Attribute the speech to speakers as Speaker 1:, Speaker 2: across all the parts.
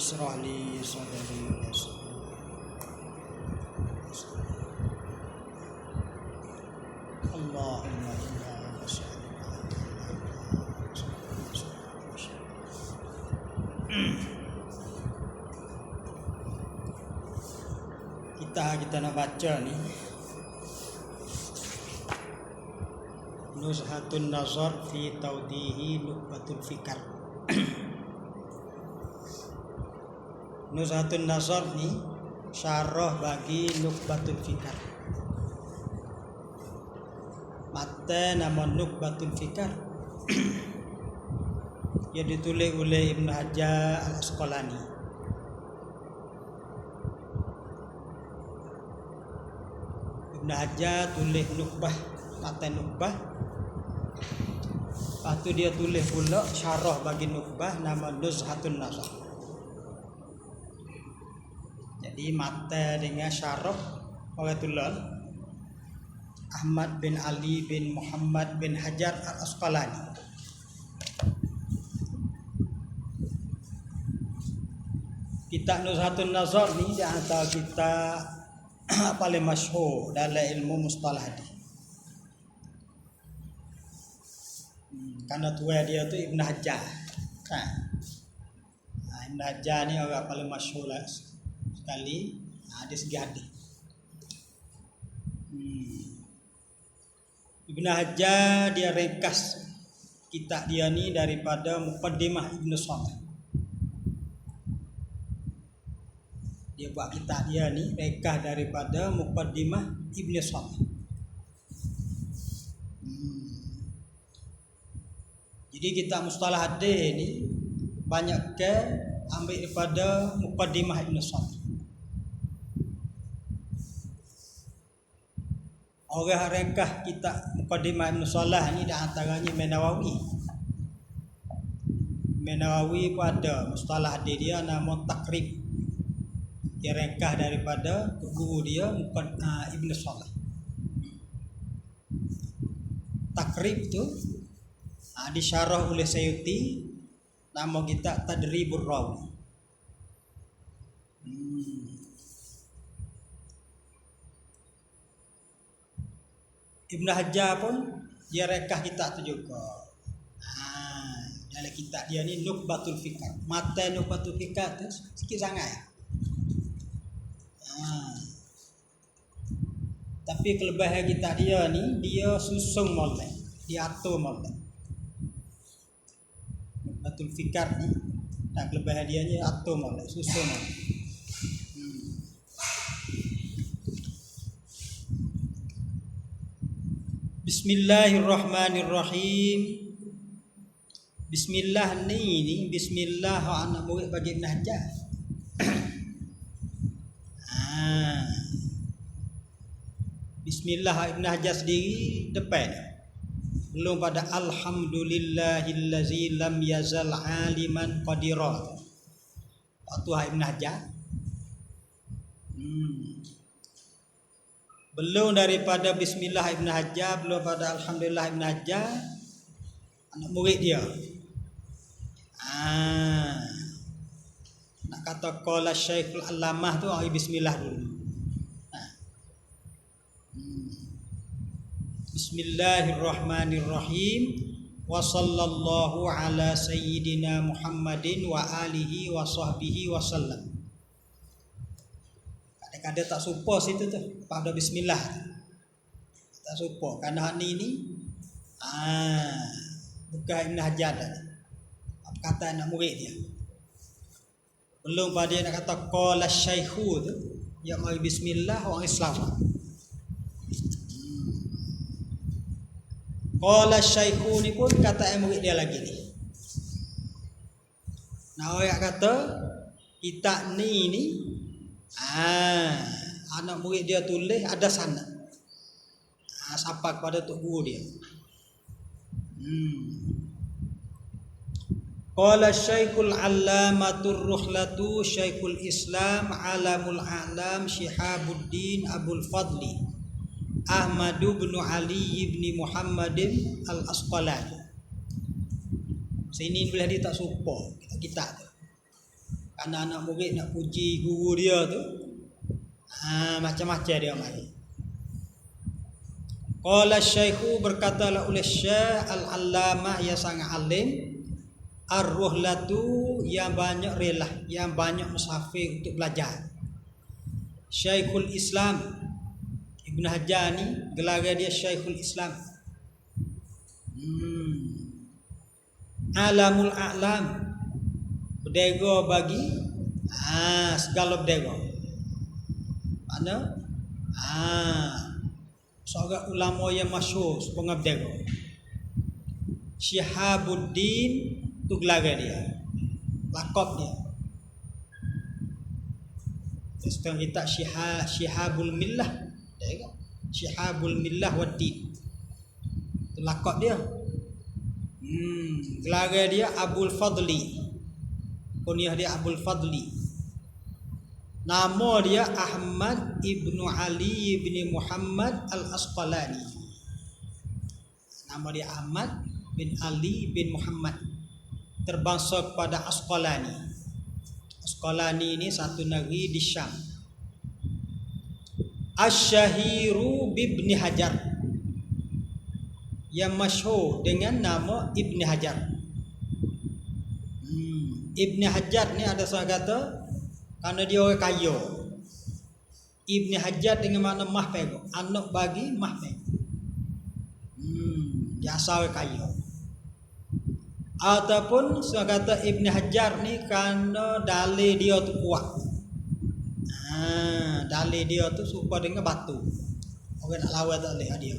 Speaker 1: اشرح لي صدري ويسر اللهم إنا نسألك kita nak baca ni Nuzhatun Nazar fi Tawdihi Nukbatul Fikar. Nuzhatun Nazar ni syarah bagi Nukbatul Fikar. Mata nama Nukbatul Fikar ia ditulis oleh Ibn Hajar Al-Asqalani. Ibn Hajar tulis Nukbah, mata Nukbah. Lepas tu dia tulis pula syarah bagi Nukbah nama Nuzhatun Nazar. Jadi mata dengan syarah oleh tulis Ahmad bin Ali bin Muhammad bin Hajar Al-Asqalani. Kitab Nuzhatun Nazar ni di antara kitab paling masyhur dalam ilmu mustalah hadis. Karena tua dia tu Ibn Hajar. Ibn Hajar ni orang paling masyhur lah sekali di segi hadis. Ibn Hajar dia ringkas kitab dia ni daripada Muqaddimah Ibn Salah. Dia buat kitab dia ni ringkas daripada Muqaddimah Ibn Salah. Jadi kitab mustalah hadis ni banyak ke ambil daripada Muqaddimah Ibn Salah. Orang ringkas kitab Muqaddimah Ibn Salah ni di antaranya Imam Nawawi. Imam Nawawi pun ada mustalah hadis dia nama Takrib. Dia ringkas daripada guru dia Ibn Salah. Takrib tu disyarah oleh Sayyuti, nama kitab Tadribur Rawi. Ibn Hajar pun dia ringkas kitab tu juga. Dalam kitab dia ni Nukbatul Fikar. Mata Nukbatul Fikar tu sikit sangat. Tapi kelebihan kitab dia ni dia susun molek, dia atur molek. Nukbatul Fikar ni dan kelebihan dia ni atur molek, susun molek. Bismillahirrahmanirrahim. Bismillah ni bismillah anak murid bagi Ibn Hajar. Bismillah Ibn Hajar sendiri depan. Belum pada alhamdulillahillazi lam yazal aliman qadira. Waktu Ibn Hajar. Belum daripada Bismillah Ibn Hajar, belum pada Alhamdulillah Ibn Hajar, anak murid dia. Nak kata qala Syekhul Allamah tu Bismillah dulu. Bismillahirrahmanirrahim. Wa sallallahu ala sayyidina Muhammadin wa alihi wa sahbihi wa sallam. Kadang-kadang tak supa situ tu pada bismillah tu. Tak supa kerana hak ni bukan Ibn Hajar dah. Apa kata anak murid dia. Belum pada dia nak kata qala syaikhu tu, dia mari bismillah orang Islam. Qala syaikhu ni pun kata murid dia lagi ni. Nah orang kata kitab ni anak murid dia tulis ada sanad. Sampai kepada tok guru dia. Qala Syekhul Allamatur Ruhlatu Syekhul Islam Alamul A'lam Syihabuddin Abul Fadli Ahmad bin Ali bin Muhammadin Al-Asqalani. Sini boleh dia tak supa kitab tu. anak-anak murid nak puji guru dia tu, macam-macam dia mari. Qala Syekhu, berkatalah oleh Syekh Al-Allamah yang sangat alim, Ar-Ruhlatu, yang banyak rela, yang banyak musafir untuk belajar. Syekhul Islam Ibn Hajar ni gelar dia Syekhul Islam. Alamul A'lam, berdega bagi segala berdega. Mana? Seorang ulama yang masyhur sebagai berdega. Syihabuddin tu gelar dia, lakab dia. Sekarang kita Syihabul Millah, Syihabul Millah Waddin, tu lakab dia. Gelar dia Abul Fadli, kunyah dia Abul Fadli. Nama dia Ahmad ibnu Ali ibni Muhammad Al-Asqalani. Nama dia Ahmad bin Ali bin Muhammad, terbangsa kepada Asqalani. Asqalani ini satu negeri di Syam. Asy-Syahiru bibni Hajar, yang masyhur dengan nama Ibni Hajar. Ibni Hajar ni ada seorang kata kerana dia orang kaya. Ibni Hajar dengan makna mah pego, anak bagi mah pego. Dia asal kaya. Ataupun seorang kata Ibni Hajar ni kerana dalil dia tu kuat. Dalil dia tu serupa dengan batu, orang nak lawan tak boleh dia.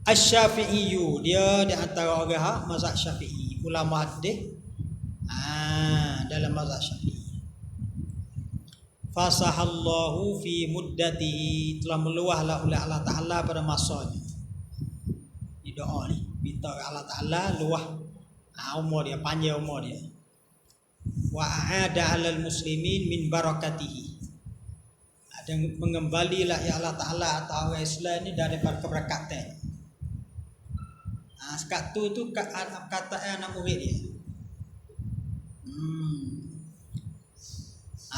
Speaker 1: Asy-Syafi'i, dia di antara orang mazhab Syafi'i, ulama hadis dalam mazhab Syafi'i. Fasahallahu fi muddatihi, telah meluahlah oleh Allah Ta'ala pada masanya. Di doa ni minta Allah Ta'ala luah umur dia, panjang umur dia. Wa a'ada 'alal muslimin min barakatihi, dan mengembalilah ya Allah Ta'ala atau orang Islam ni daripada keberkatan. Sekat tu kata anak murid dia.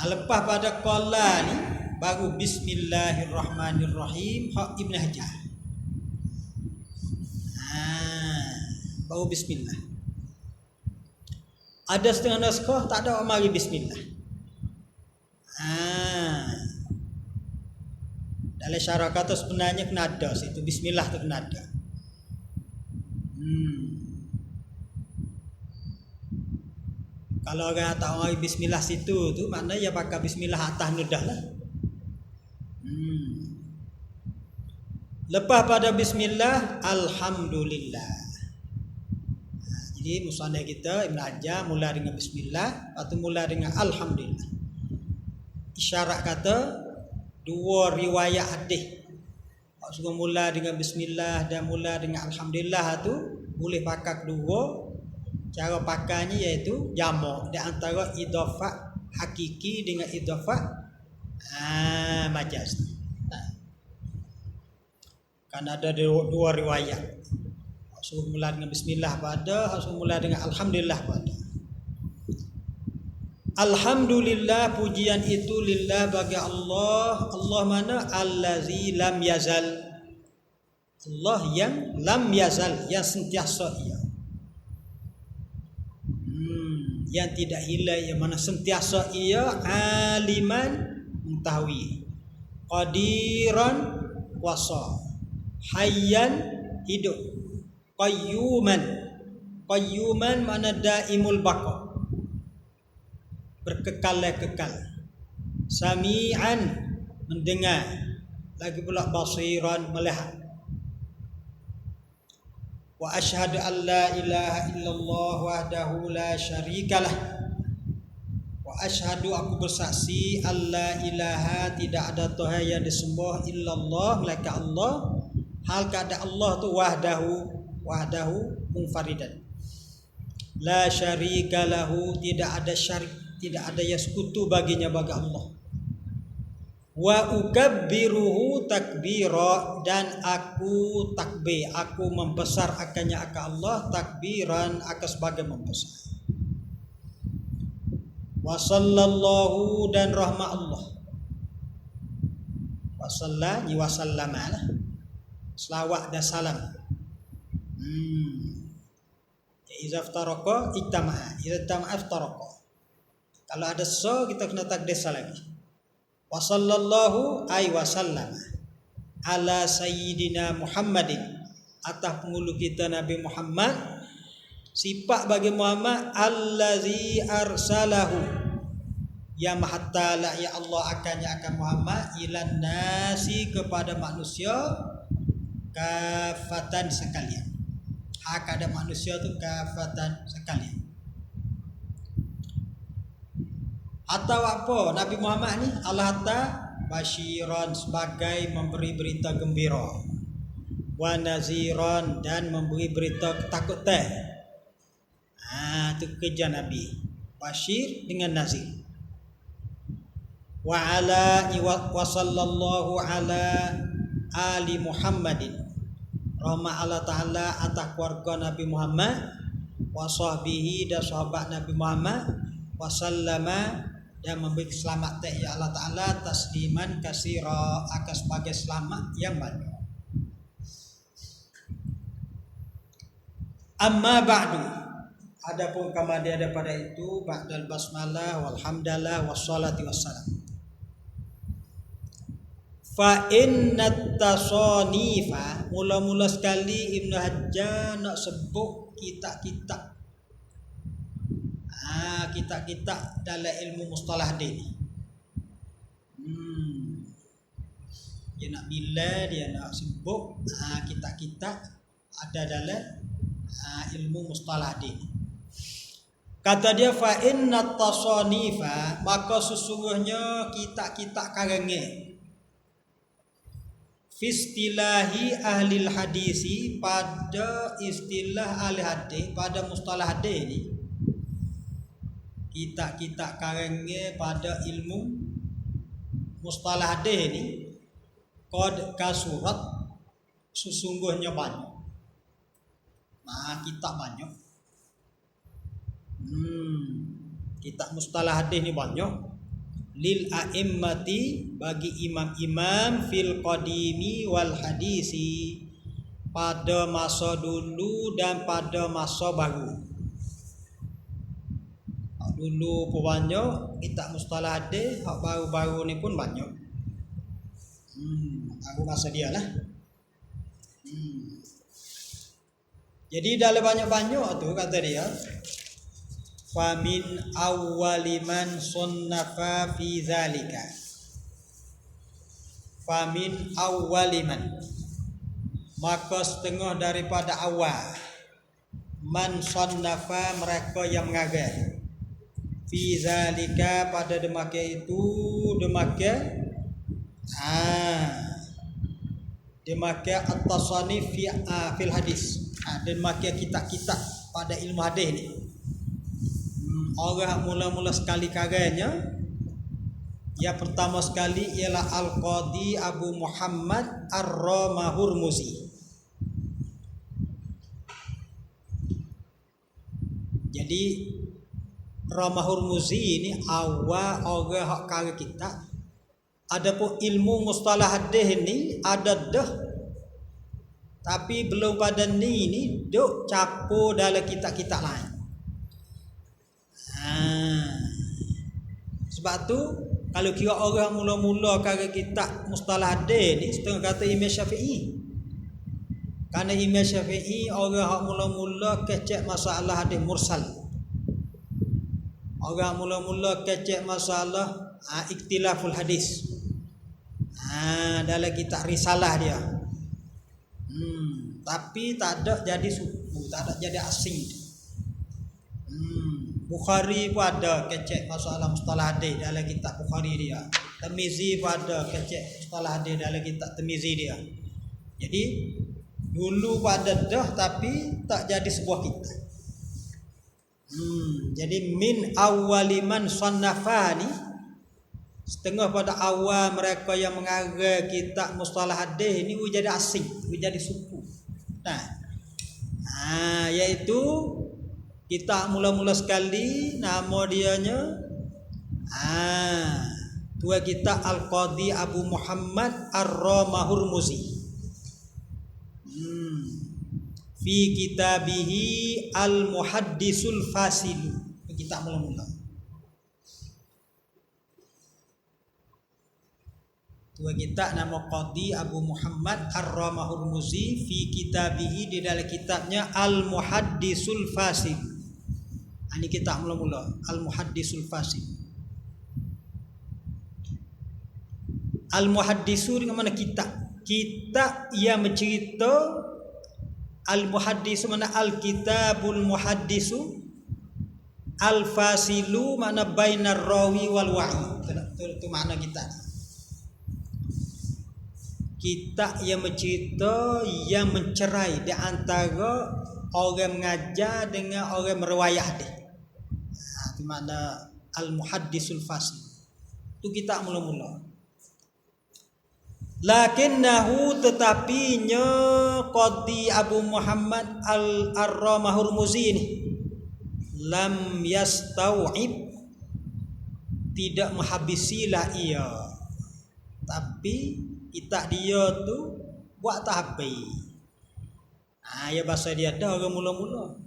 Speaker 1: Lepas pada qala ni baru bismillahirrahmanirrahim hak Ibn Hajar. Baru bismillah. Ada setengah naskah tak ada mari bismillah. Dalam syarah kata sebenarnya kena ada situ, bismillah tu kena ada. Kalau orang tak mari bismillah situ tu maknanya ya pakai bismillah atas nudah lah. Lepas pada bismillah, alhamdulillah. Jadi musannaf kita Ibn Hajar mula dengan bismillah atau mula dengan alhamdulillah. Isyarat kata dua riwayat hadis, maksudnya mula dengan bismillah dan mula dengan alhamdulillah tu boleh pakai kedua. Cara pakainya iaitu jamak di antara idhafah hakiki dengan idhafah majaz. Kan ada dua riwayat. Harus mula dengan bismillah pada, harus mula dengan alhamdulillah pada. Alhamdulillah, pujian itu lillah bagi Allah. Allah mana? Allazi lam yazal. Allah yang lam yazal, yang sentiasa ia. Yang tidak hilang, yang mana sentiasa ia, aliman, mengetahui, qadiran, kuasa, hayyan, hidup, qayyuman mana daimul baqa, berkekal-kekal, sami'an, mendengar, lagi pula basiran, melihat. Wa asyhadu an la ilaha illallah wahdahu la syarikalah. Wa asyhadu, aku bersaksi, an la ilaha, tidak ada Tuhan yang disembah, illallah, melainkan Allah, hal keadaan Allah tu wahdahu munfaridan, la syarikalahu, tidak ada syarik, tidak ada yang sekutu baginya bagi Allah. Wa ukabbiruhu takbira, dan aku takbir, aku membesar akannya akan Allah, takbiran akan sebagai membesar. wa sallallahu dan rahmat Allah. Wa salla wa sallama lah. Selawat dan salam. Iza iftaraqa ittama'a, iza ittama'a iftaraqa. Kalau ada so kita kena takdis lagi. Wa sallallahu ay wa sallama ala sayyidina Muhammadin, atas penghulu kita Nabi Muhammad. Sifat bagi Muhammad allazi arsalahu, yang maha ta'ala ya Allah akan Muhammad ilan nasi, kepada manusia kafatan sekalian. Hak ada manusia tu kafatan sekalian. Atau apa Nabi Muhammad ni? Allah Ta'ala basyiran, sebagai memberi berita gembira, wa naziran, dan memberi berita ketakutan. Itu kerja Nabi, basyir dengan nazir. Wa sallallahu ala ali Muhammadin, rahmat Allah Ta'ala atas keluarga Nabi Muhammad, wa sahbihi, dan sahabat Nabi Muhammad, wa sallama, dan memberi selamat ya Allah Ta'ala tasliman kasira, akan sebagai selamat yang banyak. Amma ba'du, adapun kemudian daripada itu, ba'dal basmalah walhamdalillah wassalati wassalam. Fa innat tasanifa, mula-mula sekali Ibnu Hajar nak sebut kitab-kitab kitab-kitab dalam ilmu mustalah hadis. Dia nak bila dia nak sebut kitab-kitab ada dalam ilmu mustalah hadis. Kata dia fa innat tasanifa, maka sesungguhnya kitab-kitab karangan fi istilahi ahli hadisi, pada istilah ahli hadis, pada mustalah hadis ni, kitab-kitab karangan pada ilmu mustalah hadis ni, qad kasurat, sesungguhnya banyak. Kitab banyak. Kitab mustalah hadis ni banyak. Lil a'immati, bagi imam-imam, fil qadimi wal hadisi, pada masa dulu dan pada masa baru. Dulu pun banyak kitab mustalah hadis, hak baru-baru ni pun banyak. Aku masa dia lah. Jadi dalam banyak-banyak tu kata dia, famin awwaliman sunnafa fi zalika, famin awwaliman, maka setengah daripada awal, man sunnafa, mereka yang mengarang, fi zalika, pada demikian itu, demikian at-tasanif fil hadis, demikian kitab-kitab pada ilmu hadis ni. Orang mula-mula sekali karanya, yang pertama sekali ialah Al-Qadi Abu Muhammad Ar-Ramahurmuzi. Jadi Ramahurmuzi ini awal orang hak karya kitab. Adapun ilmu mustalah hadis ni ada dah, tapi belum pada ni duk campur dalam kitab-kitab lain. Sebab tu kalau kira orang mula-mula karya kitab mustalah hadis ni, setengah kata Imam Syafi'i. Karena Imam Syafi'i orang hak mula-mula kecek masalah hadis mursal. Orang mula-mula kecek masalah ikhtilaful hadis. Dalam kitab risalah dia. Tapi tak ada jadi suku, tak ada jadi asing. Bukhari pun ada kecek masalah mustalah hadis dalam kitab Bukhari dia. Tirmizi pun ada kecek mustalah hadis dalam kitab Tirmizi dia. Jadi dulu pun ada dah, tapi tak jadi sebuah kitab. Jadi min awwaliman sannafani, setengah pada awal mereka yang mengarang kitab mustalah hadis ini jadi asing, jadi suku. Iaitu kitab mula-mula sekali nama dianya Tua kita Al-Qadhi Abu Muhammad Ar-Ramahurmuzi. Fi kitabihi Al-Muhaddisul Fasil. Kita mula-mula. Tua kita nama Qadhi Abu Muhammad Ar-Ramahurmuzi fi kitabihi, di dalam kitabnya Al-Muhaddisul Fasil. Ini kita mula-mula Al-Muhaddisul Fasil. Al-Muhaddisu dengan mana kitab? Kitab yang mencerita. Al-Muhaddisu mana Al-Kitabul Muhaddisu. Al-Fasilu mana bainar rawi wal wa'i. Itu makna kitab. Kitab yang mencerita, yang mencerai di antara orang mengajar dengan orang meriwayah dia. Itu makna Al-Muhaddisul Fasil. Itu kitab mula-mula. Lakinnahu, tetapinya Qadhi Abu Muhammad Ar-Ramahurmuzi ini lam yastau'ib, tidak menghabisilah ia, tapi kitab dia tu buat tahpi. Ya bahasa dia dah orang mula-mula.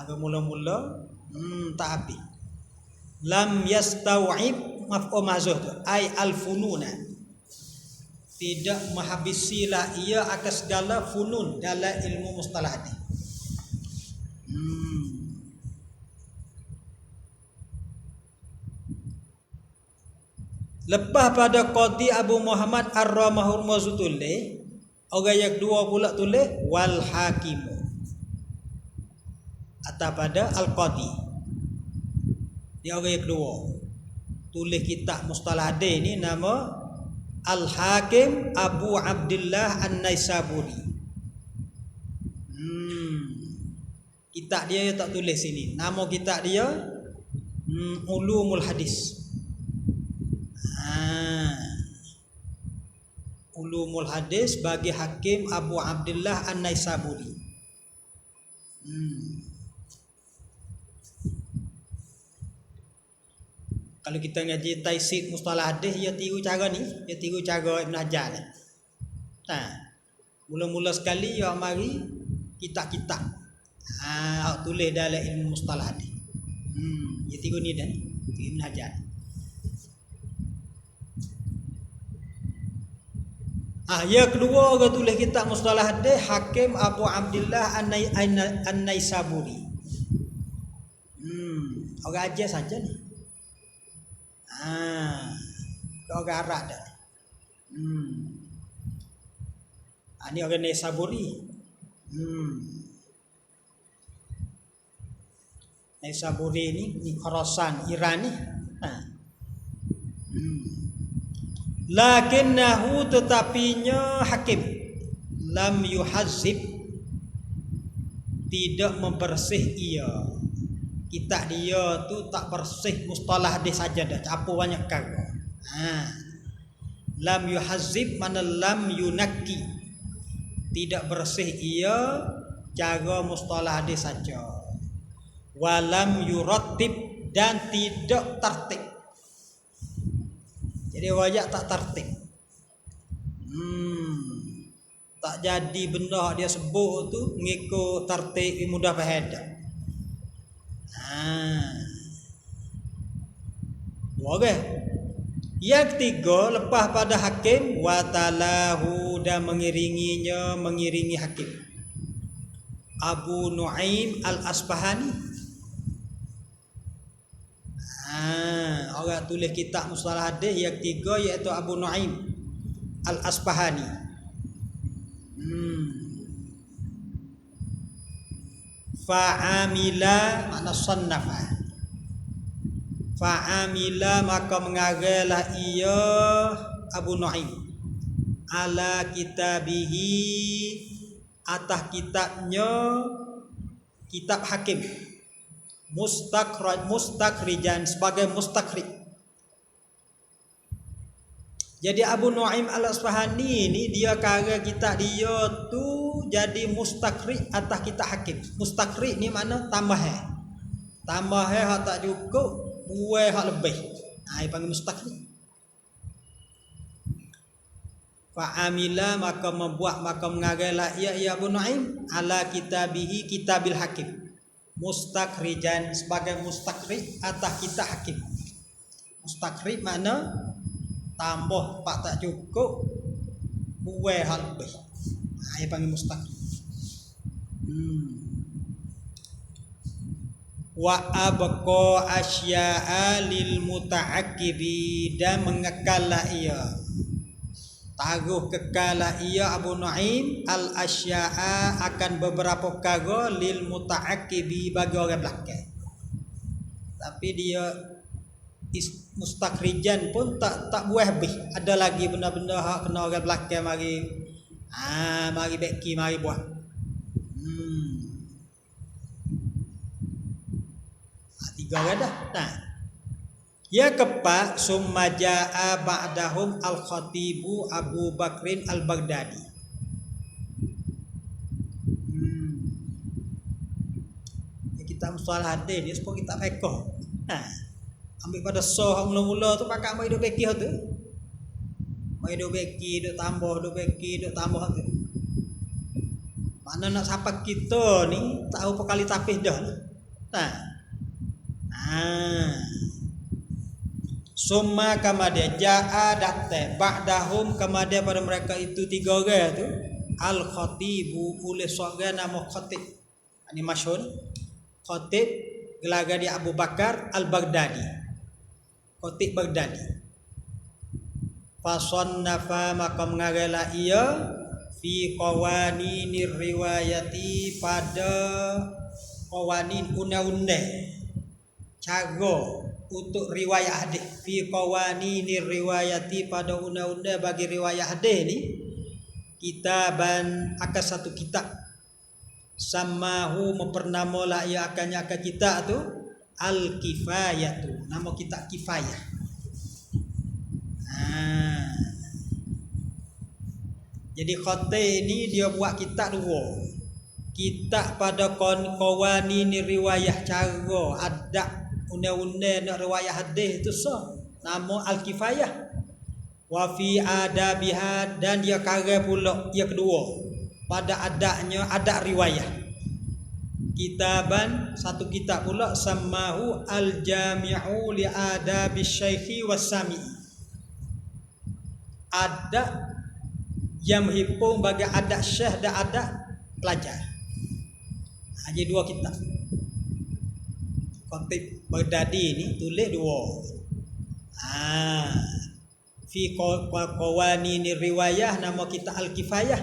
Speaker 1: Orang mula-mula tahpi. Lam yastau'ib maf'ul mahzuf tu ai al-fununa, tidak menghabisilah ia akan segala funun dalam ilmu mustalah hadis. Lepas pada Qadhi Abu Muhammad Ar-Ramahurmuzi tulis, orang yang kedua pula tulis wal hakimu. Atau pada Al-Qadhi, dia orang yang kedua tulis kitab mustalah hadis ni nama Al-Hakim Abu Abdullah An-Naisaburi. Kitab dia tak tulis sini. Nama kitab dia Ulumul Hadis. Ulumul Hadis bagi Hakim Abu Abdullah An-Naisaburi. Kalau kita ngaji taisir mustalah hadis, dia tiru cara ni, dia tiru cara Ibn Hajar ni. Mula-mula sekali dia mari kitab-kitab. Tulis dalam ilmu mustalah hadis. Dia tiru ni dah, Ibn Hajar. Yang kedua orang tulis kitab mustalah hadis Hakim Abu Abdullah An-Naisaburi. Orang ajar saja ni. Orang Arab dah. Ini orang Naisaburi. Naisaburi ni Khorasan Iran ni. Lakinnahu, tetapinya Hakim lam yuhazzib, tidak membersih ia. Kitab dia tu tak bersih mustalah hadis saja dah, campur banyak perkara. Lam yuhazzib mana lam yunaki, tidak bersih ia cara mustalah hadis saja. Walam yurattib, dan tidak tertib. Jadi wajak tak tertib. Tak jadi benda dia sebut tu ngikut tertib mudah faham. Okay. Yang ketiga, lepas pada Hakim watalahu, dan mengiringi Hakim Abu Nuaim Al-Asbahani. Orang tulis kitab mustalah hadis yang ketiga iaitu Abu Nuaim Al-Asbahani. Fa'amila makna sannafa. Fa'amila maka mengarahlah ia Abu Nuaim ala kitabihi, atas kitabnya, kitab Hakim, mustakrijan, sebagai mustakhrij. Jadi Abu Nuaim Al-Asbahani ni dia karya kitab dia tu jadi mustakhrij atas kitab Hakim. Mustakhrij ni makna tambah hak tak cukup buai hak lebih. Ai panggil mustakhrij. Fa'amila maka membuat maka mengarailah ia Abu Nuaim ala kitabihi kitabil hakim mustakhrijan sebagai mustakhrij atas kitab hakim. Mustakhrij makna tambah pak tak cukup buai hal lebih. Ia panggil mustakhrij. Wa abqa asya'a lil muta'aqqibi dan mengekallah ia taruh kekalah ia Abu Nuaim al asya'a akan beberapa perkara lil muta'aqqibi bagi orang belakang. Tapi dia mustakhrijan pun tak buah habis. Ada lagi benda-benda hak kena orang belakang mari mari beki mari buat. Tiga orang dah. Nah. Ya keempat, summa jaa ba'dahum al-khatibu Abu Bakrin al-Baghdadi. Kita mustalah hadis ni supaya kita fiqh. Ambil pada sah mula-mula tu pakai mai duk beki tu. Mai duk beki, duk tambah, duk beki, duk tambah tu. Mana nak siapa kita ni tahu perkali tapis dah. Summa kamade jaa datte ba'dahum kamade pada mereka itu tiga orang tu al khatibu oleh seorang nama khatib. Ini masyhur khatib gelaga dia Abu Bakar al-Baghdadi. Khatib Baghdadi. Fasannafa maka mengarailah ia fi qawaninir riwayati pada qawanin undang-undang cara untuk riwayat hadis fi qawaninir riwayati pada undang-undang bagi riwayat hadis ni kitaban akan satu kitab samahu mempernamalah ia akan kitab tu al kifayatu nama kitab kifayah. Jadi khatib ni dia buat kitab dua. Kitab pada qawaninir riwayah cara adab undang-undang nak riwayat hadis itu sah nama al-kifayah wa fi adabiha dan dia karang pula yang kedua pada adabnya adab riwayat kitaban satu kitab pula samahu al-jami'u li adabi syaikhi was-sami adab yang menghimpun bagi adab syekh dan adab pelajar. Jadi dua kitab. Khatib Baghdadi ni tulis dua. Fi qawaninir riwayah nama kitab al-kifayah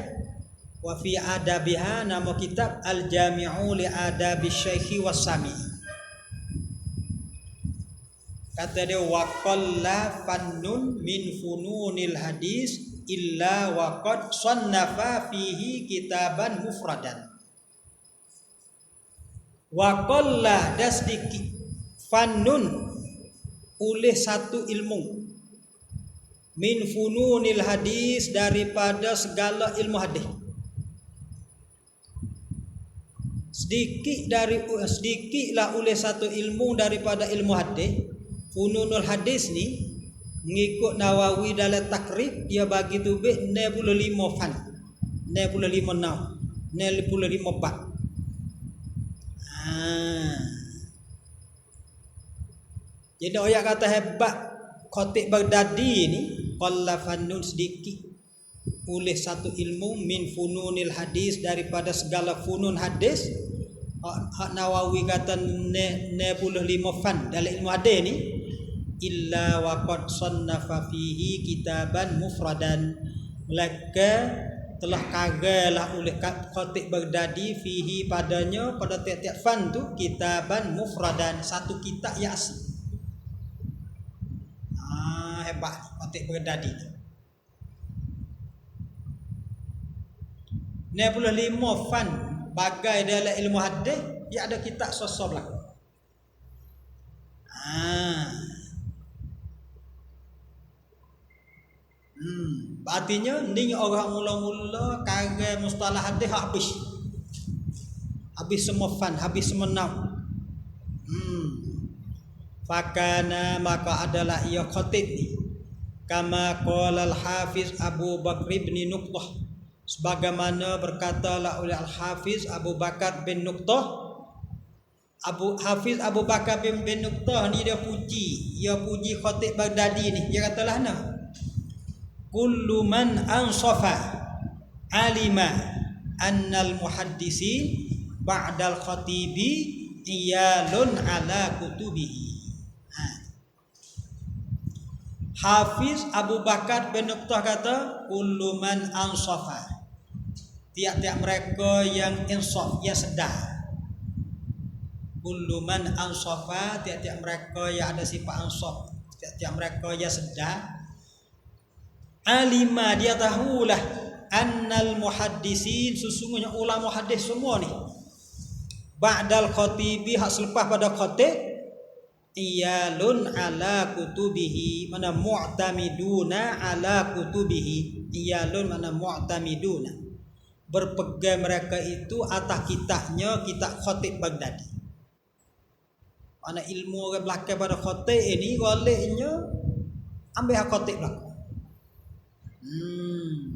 Speaker 1: wa fi adabiha nama kitab al-jami'u li adabi syaikhi was-sami. Kata dia wa qalla fannun min fununil hadis illa wa qad sannafa fihi kitaban mufradan. Wa qalla dan sedikit fannun oleh satu ilmu min fununil hadis daripada segala ilmu hadis. Sedikitlah oleh satu ilmu daripada ilmu hadis. Fununul hadis ni mengikut Nawawi dalam takrib dia bagi tu 95 fan. 95 naw. 95 bab. Jadi orang kata hebat Khatib Baghdadi ni qalla fannun sedikit oleh satu ilmu min fununil hadis daripada segala funun hadis. Hak Nawawi kata 95 fan dalam ilmu hadis ni illa wa qad sannafa fihi kitaban mufradan laka telah kagalah oleh Khatib Baghdadi fihi padanya pada tiap-tiap fan tu kitaban mufradan satu kitab yang asli. Hebat Khatib Baghdadi tu. 95 fan bagai dalam ilmu hadis dia ada kitab sosok belakang. Artinya ni orang mula-mula kagak mustalah hadis habis semua fan, habis semua naw. fakana maka adalah ia khatib ni kama qala al-Hafiz Abu Bakr bin Nuqtah, sebagaimana berkatalah oleh Al-Hafiz Abu Bakar bin Nuqtah. Hafiz Abu Bakar bin Nuqtah ni dia puji khatib Baghdadi ni. Dia katalah kullu man ansafa alima annal muhaddisi ba'dal khatibi iyalun ala kutubihi. Hafiz Abu Bakar bin Nuqtah kata kullu man ansafa, tiap-tiap mereka yang insaf, yang sedar. Kullu man ansafa, tiap-tiap mereka yang ada sifat ansaf, tiap-tiap mereka yang sedar. Alima, dia tahulah annal muhaddisin, sesungguhnya ulama hadis semua ni ba'dal khatibi, hak selepas pada khatib, iyalun ala kutubihi, mana mu'tamiduna ala kutubihi. Iyalun mana mu'tamiduna, berpegang mereka itu atas kitabnya, kitab khatib Baghdadi. Mana ilmu orang belakang pada khatib ini goleknya ambil hak khatib lah.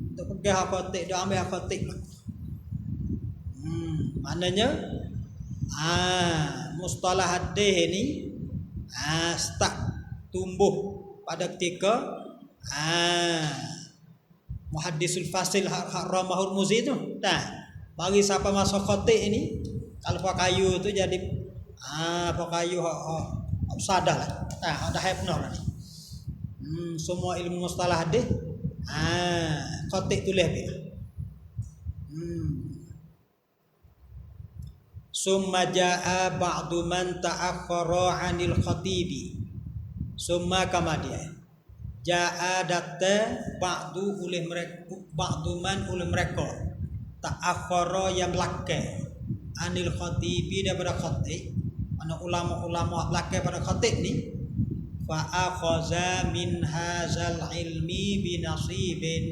Speaker 1: Untuk pegang hak khatib, dia ambil hak khatib lah. Maknanya mustalah hadis ini start tumbuh pada ketika muhaddisul fasil hak ramahul muzi tu. Bagi siapa masuk khatib ini, kalau pakai kayu tu jadi pakai kayu sadah lah. Ada hafnah lah ni. Semua ilmu mustalah hadis khatib tulis dia. Summa jaa ba'du man ta'akhkhara 'anil khatibi. Summa kemudian jaa datta ba'du oleh mereka, ba'du man oleh mereka ta'akhkhara yang belakang 'anil khatibi, daripada khatib. Mana ulama-ulama belakang pada khatib ni, fa akhadha min hadzal ilmi bi nasibin,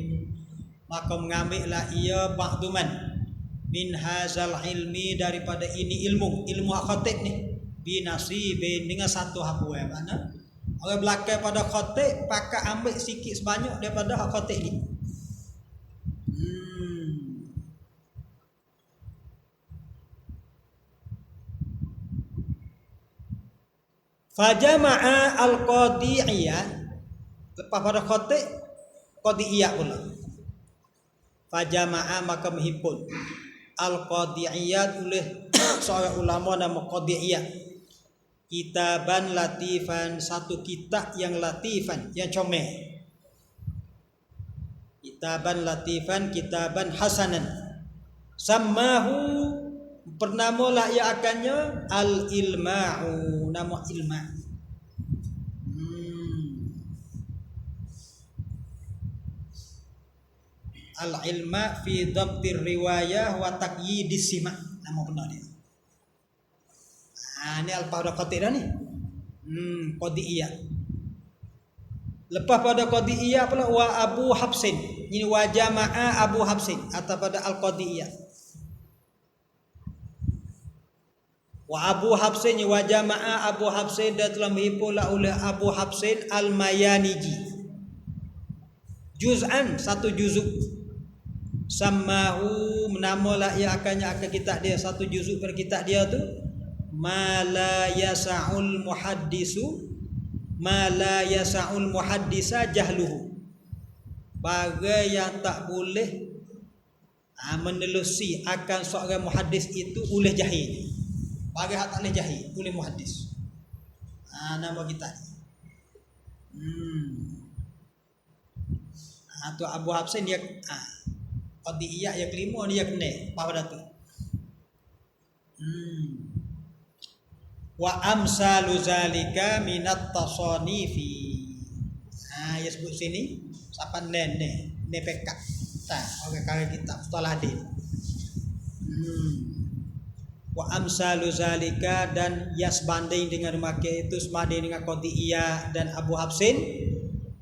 Speaker 1: maka mengambillah ia ba'du man min hazal ilmi, daripada ini ilmu hak khatib ni, binasibin, dengan satu habuan. Mana orang belakang pada khatib pakai ambil sikit sebanyak daripada hak khatib ni. Fajama'a al-qadi'iyah, lepas pada khatib qadi'iyah pula. Fajama'a maka menghimpun al-qadi'iyat oleh seorang ulama nama Qadi'iyat, kitaban latifan, satu kitab yang latifan, yang comel. Kitaban latifan, kitaban hasanan. Sammahu, bernamalah ia akannya al-ilma'u, nama ilma'. Al-ilma fi dhabtir riwayah wa taqyidis sima', nama benar dia. Ini al-pada khatib dah ni. Qadi'iyah. Lepas pada Qadi'iyah pula wa Abu Habsin. Ini wa jama'a Abu Habsin atau pada al-Qadi'iyah. Wa Abu Habsin wa jama'a Abu Habsin, dan telah menghimpun oleh Abu Habsin al-Mayaniji. Juz'an, satu juzuk. Sammahu, menamalah ia akan kitab dia, satu juzuk pada kitab dia tu, ma la yasa'ul muhaddisa jahluhu, bagai yang tak boleh menelusi akan seorang muhaddis itu oleh jahil. Bagai tak boleh jahil oleh muhaddis. Nama kitab tu Abu Habsin, dia Qadi'iyah yang kelima dia kena pada tu. Wa amsalu zalika minat tasanifi. Ya sebut sini siapa ne pekat. Orang karya kitab setelah hadis. Wa amsalu zalika, dan yas banding dengan maka itu sebanding dengan Qadi'iyah dan Abu Habsin,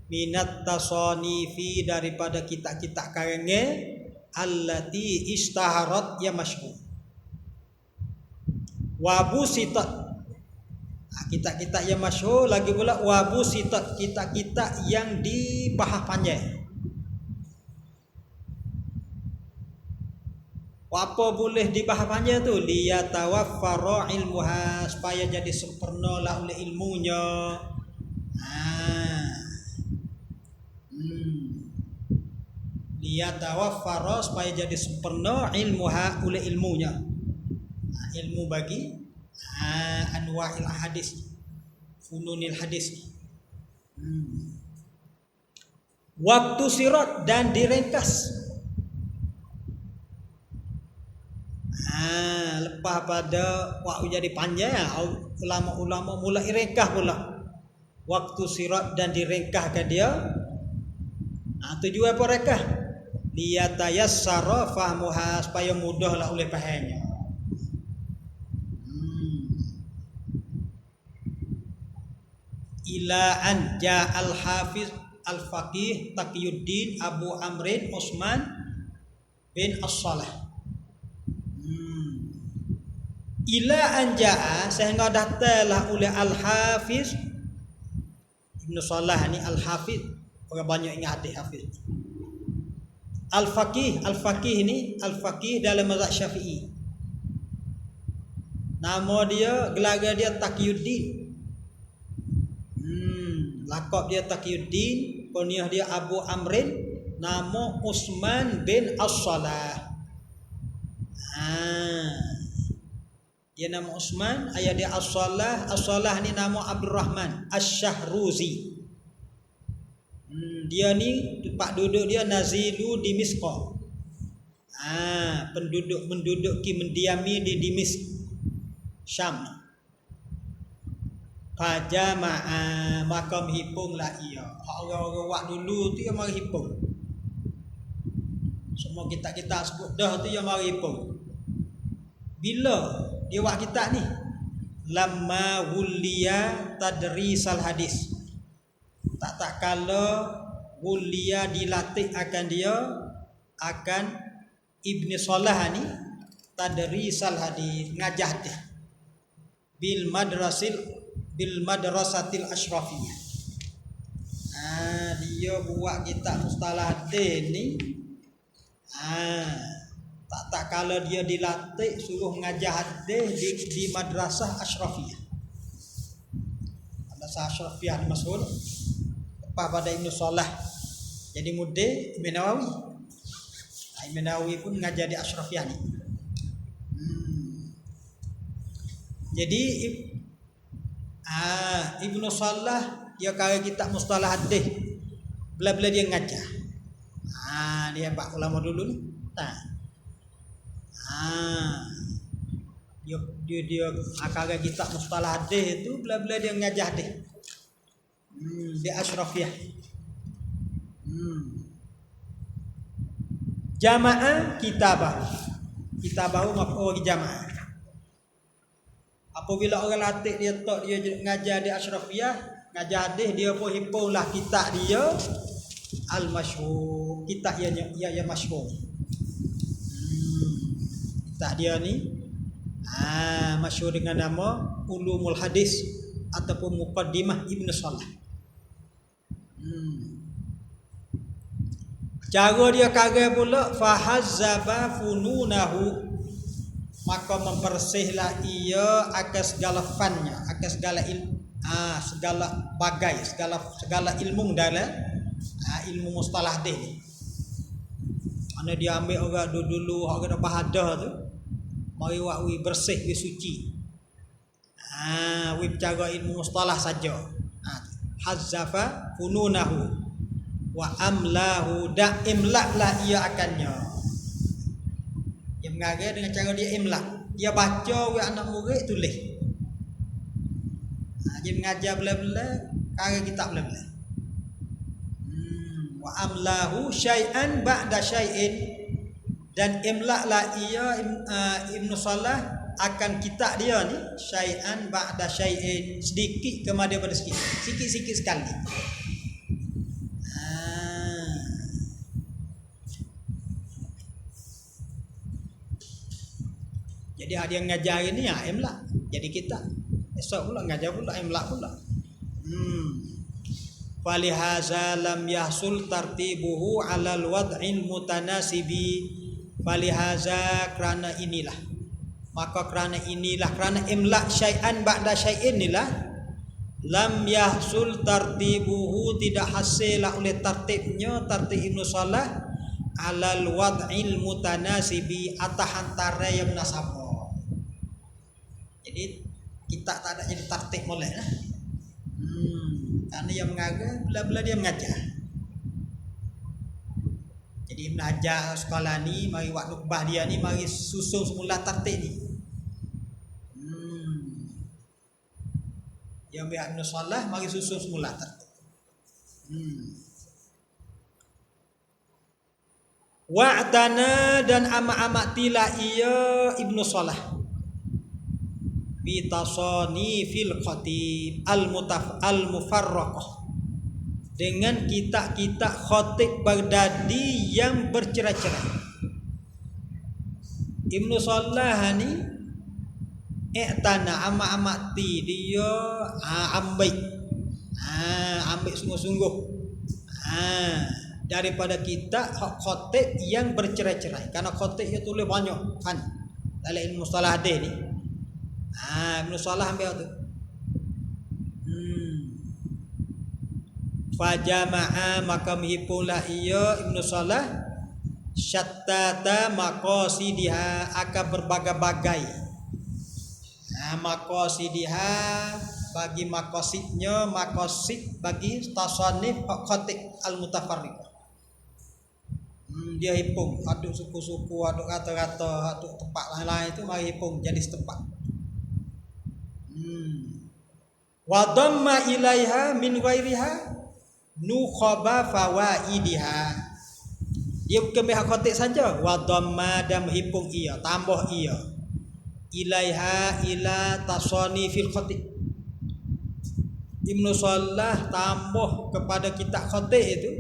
Speaker 1: minat tasanifi, daripada kitab-kitab karangan allati istaharat, ya masyhur. Wa busitat, Kitab-kitab yang masyhur, lagi pula wabu sitat, kitab-kitab yang dibahas panjang. Apa boleh dibahas panjang tu? Liyatawaffara ilmuha, supaya jadi sempurna lah oleh ilmunya. Liyatawaffara, supaya jadi sempurna ilmuha oleh ilmunya. Ilmu bagi anwa'il hadis, fununil hadis. Waktu sirat dan diringkas. Lepas pada waktu jadi panjang, ulama-ulama mulai ringkas pula. Waktu sirat dan diringkaskan dia. Tujuan apa ringkas? Liyatayassara fahmuha, supaya mudahlah oleh fahamnya. Ila an ja'al hafiz al-faqih Taqiyuddin Abu Amrin Utsman bin As-Salah. Ila anja'a, sehingga datanglah oleh Al-Hafiz Ibn Salah ni. Al-Hafiz, orang banyak ingat hadis Hafiz. Al-Faqih ni, Al-Faqih dalam mazhab Syafi'i. Nama dia, gelar dia Taqiyuddin. Lakab dia Taqiyuddin, kunyah dia Abu Amrin, nama Utsman bin As-Salah. Dia nama Utsman, ayah dia As-Salah. As-Salah ni nama Abdurrahman Asy-Syahruzi. Dia ni tempat duduk dia Nazilu Dimisqa. Penduduk menduduki, mendiami di Dimisq, Syam. Fajama'a, maka menghipunglah ia. Orang-orang wak dulu tu yang mari hipung. Semua kitab-kitab sebut dah tu yang mari hipung. Bila dia buat kitab ni? Lamma wuliya tadrisal hadis. Tak kala wuliya dilatih akan dia, akan Ibn Salah ni, tadrisal hadis, ngajah dia. Bil madrasatil asyrafiyah. Dia buat kitab mustalah hadis ni. Tak kala dia dilatih suruh ngajar hadis di madrasah asyrafiyah. Madrasah asyrafiyah ni masyhur lepas pada Ibn Salah jadi murid Ibn Nawawi. Ibn Nawawi pun ngajar di asyrafiyah ni. Jadi Ibn Salah dia karya kitab mustalah hadis, bila-bila dia ngajar. Dia pak ulama dulu ni. Dia karya kitab mustalah hadis itu bila-bila dia ngajar hadis. Di asyrafiyah. Jamaah kitabahu maf'ul jamaah. Apabila orang latih dia tak dia ngajar di asyrafiyah, ngajar hadis, dia pun himpunglah kitab dia al-masyhur, kitab yang masyhur. Kitab dia ni masyhur dengan nama Ulumul Hadis ataupun Muqaddimah Ibn Salah. Cara dia karya pula fahazzaba fununahu, maka membersihlah ia akan segala fannya, akan segala bagai, segala ilmu dalam ilmu mustalah hadis ni. Mana dia ambil orang dulu orang dah bahadah tu, mari wi bersih, wi suci. Wi cara ilmu mustalah saja. Hazzafa fununahu wa amlahu, imlaklah ia akannya. Dia mengajar dengan cara dia imlak. Dia baca wi anak murid tulis. Dia mengajar bela-bela, karya kitab bela-bela. Wa amlahu syai'an ba'da syai'in, dan imlaklah ia Ibn Salah akan kitab dia ni syai'an ba'da syai'in, sedikit kemudian pada sedikit, sikit-sikit sekali. Jadi dia ngajar ni imlak jadi kitab esok pula ngajar pula imla pula. Falihaza lam yahsul tartibuhu alal wad'il mutanasibi. Falihaza kerana inilah, maka kerana inilah, kerana imla syai'an ba'da syai'in inilah, lam yahsul tartibuhu, tidak hasil oleh tartibnya, tartib Ibnu Salah, alal wad'il mutanasibi, atas antara yang munasabah. Jadi kita tak ada jadi tartib boleh lah. Karena yang mengajar bila-bila dia mengajar. Jadi mengajar sekolah ni, mari buat nukbah dia ni, mari susun semula tartib ni. Yang biar Ibnu Salah mari susun semula tartib. Wa'tana dan amat-amat tila ia Ibnu Salah bitasani fil khatib al-mufarraqah, dengan kitab-kitab khatib Baghdadi yang bercerai-cerai. Ibnu Salah ni i'tana amat-amati dia ambil sungguh-sungguh daripada kitab khatib yang bercerai-cerai. Karena khatib dia tulis banyak kan dalam ilmu mustalah hadis ni. Ibnu Salah ambil tu. Fajama'a, maka menghimpunlah ia Ibnu Salah syattata maqasidiha, akan berbagai-bagai maqasidiha, bagi maqasidnya, maqasid bagi tasannif khatib al-mutafarriqah. Dia himpun aduk suku-suku, aduk kata-kata, aduk tempat lain-lain itu mari himpun jadi setempat. Wa dhamma ilaiha min ghairiha nukhaba fawaidiha. Dia bukan pihak khatib saja, wa dhamma, dan menghimpun ia, tambah ia, ilaiha ila tasanifil khatib. Ibnu Salah tambah kepada kitab khatib itu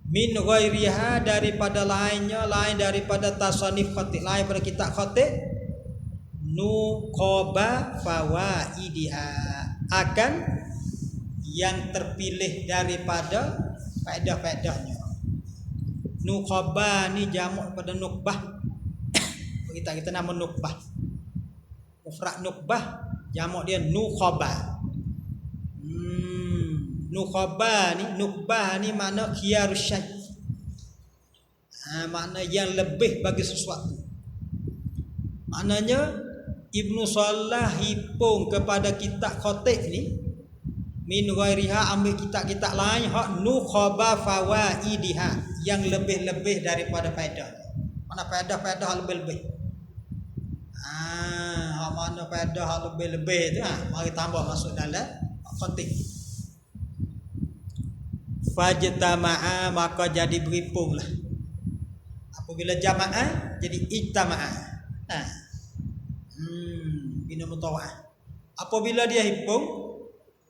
Speaker 1: min ghairiha, daripada lainnya, lain daripada tasanif khatib, lain daripada kitab khatib, nuqaba fawaidiha, akan yang terpilih daripada faedah-faedahnya. Nuqaba ni jamak pada nukbah. kita nama nukbah. Mufrad nukbah, jamak dia nuqaba. Nuqaba ni, nukbah ni makna khiyarus syai'. Makna yang lebih bagi sesuatu. Maknanya Ibnu Salah hipung kepada kitab khatib ni min ghairiha, ambil kitab-kitab lain hak nukhaba fawaidiha, yang lebih-lebih daripada faedah. Mana faedah-faedah hak lebih-lebih. Mana faedah hak lebih-lebih tu mari tambah masuk dalam khatib. Fajtama'a, maka jadi berhimpunglah. Apabila jama'ah jadi ijtama'ah. Bina mutawa'ah. Apabila dia himpun,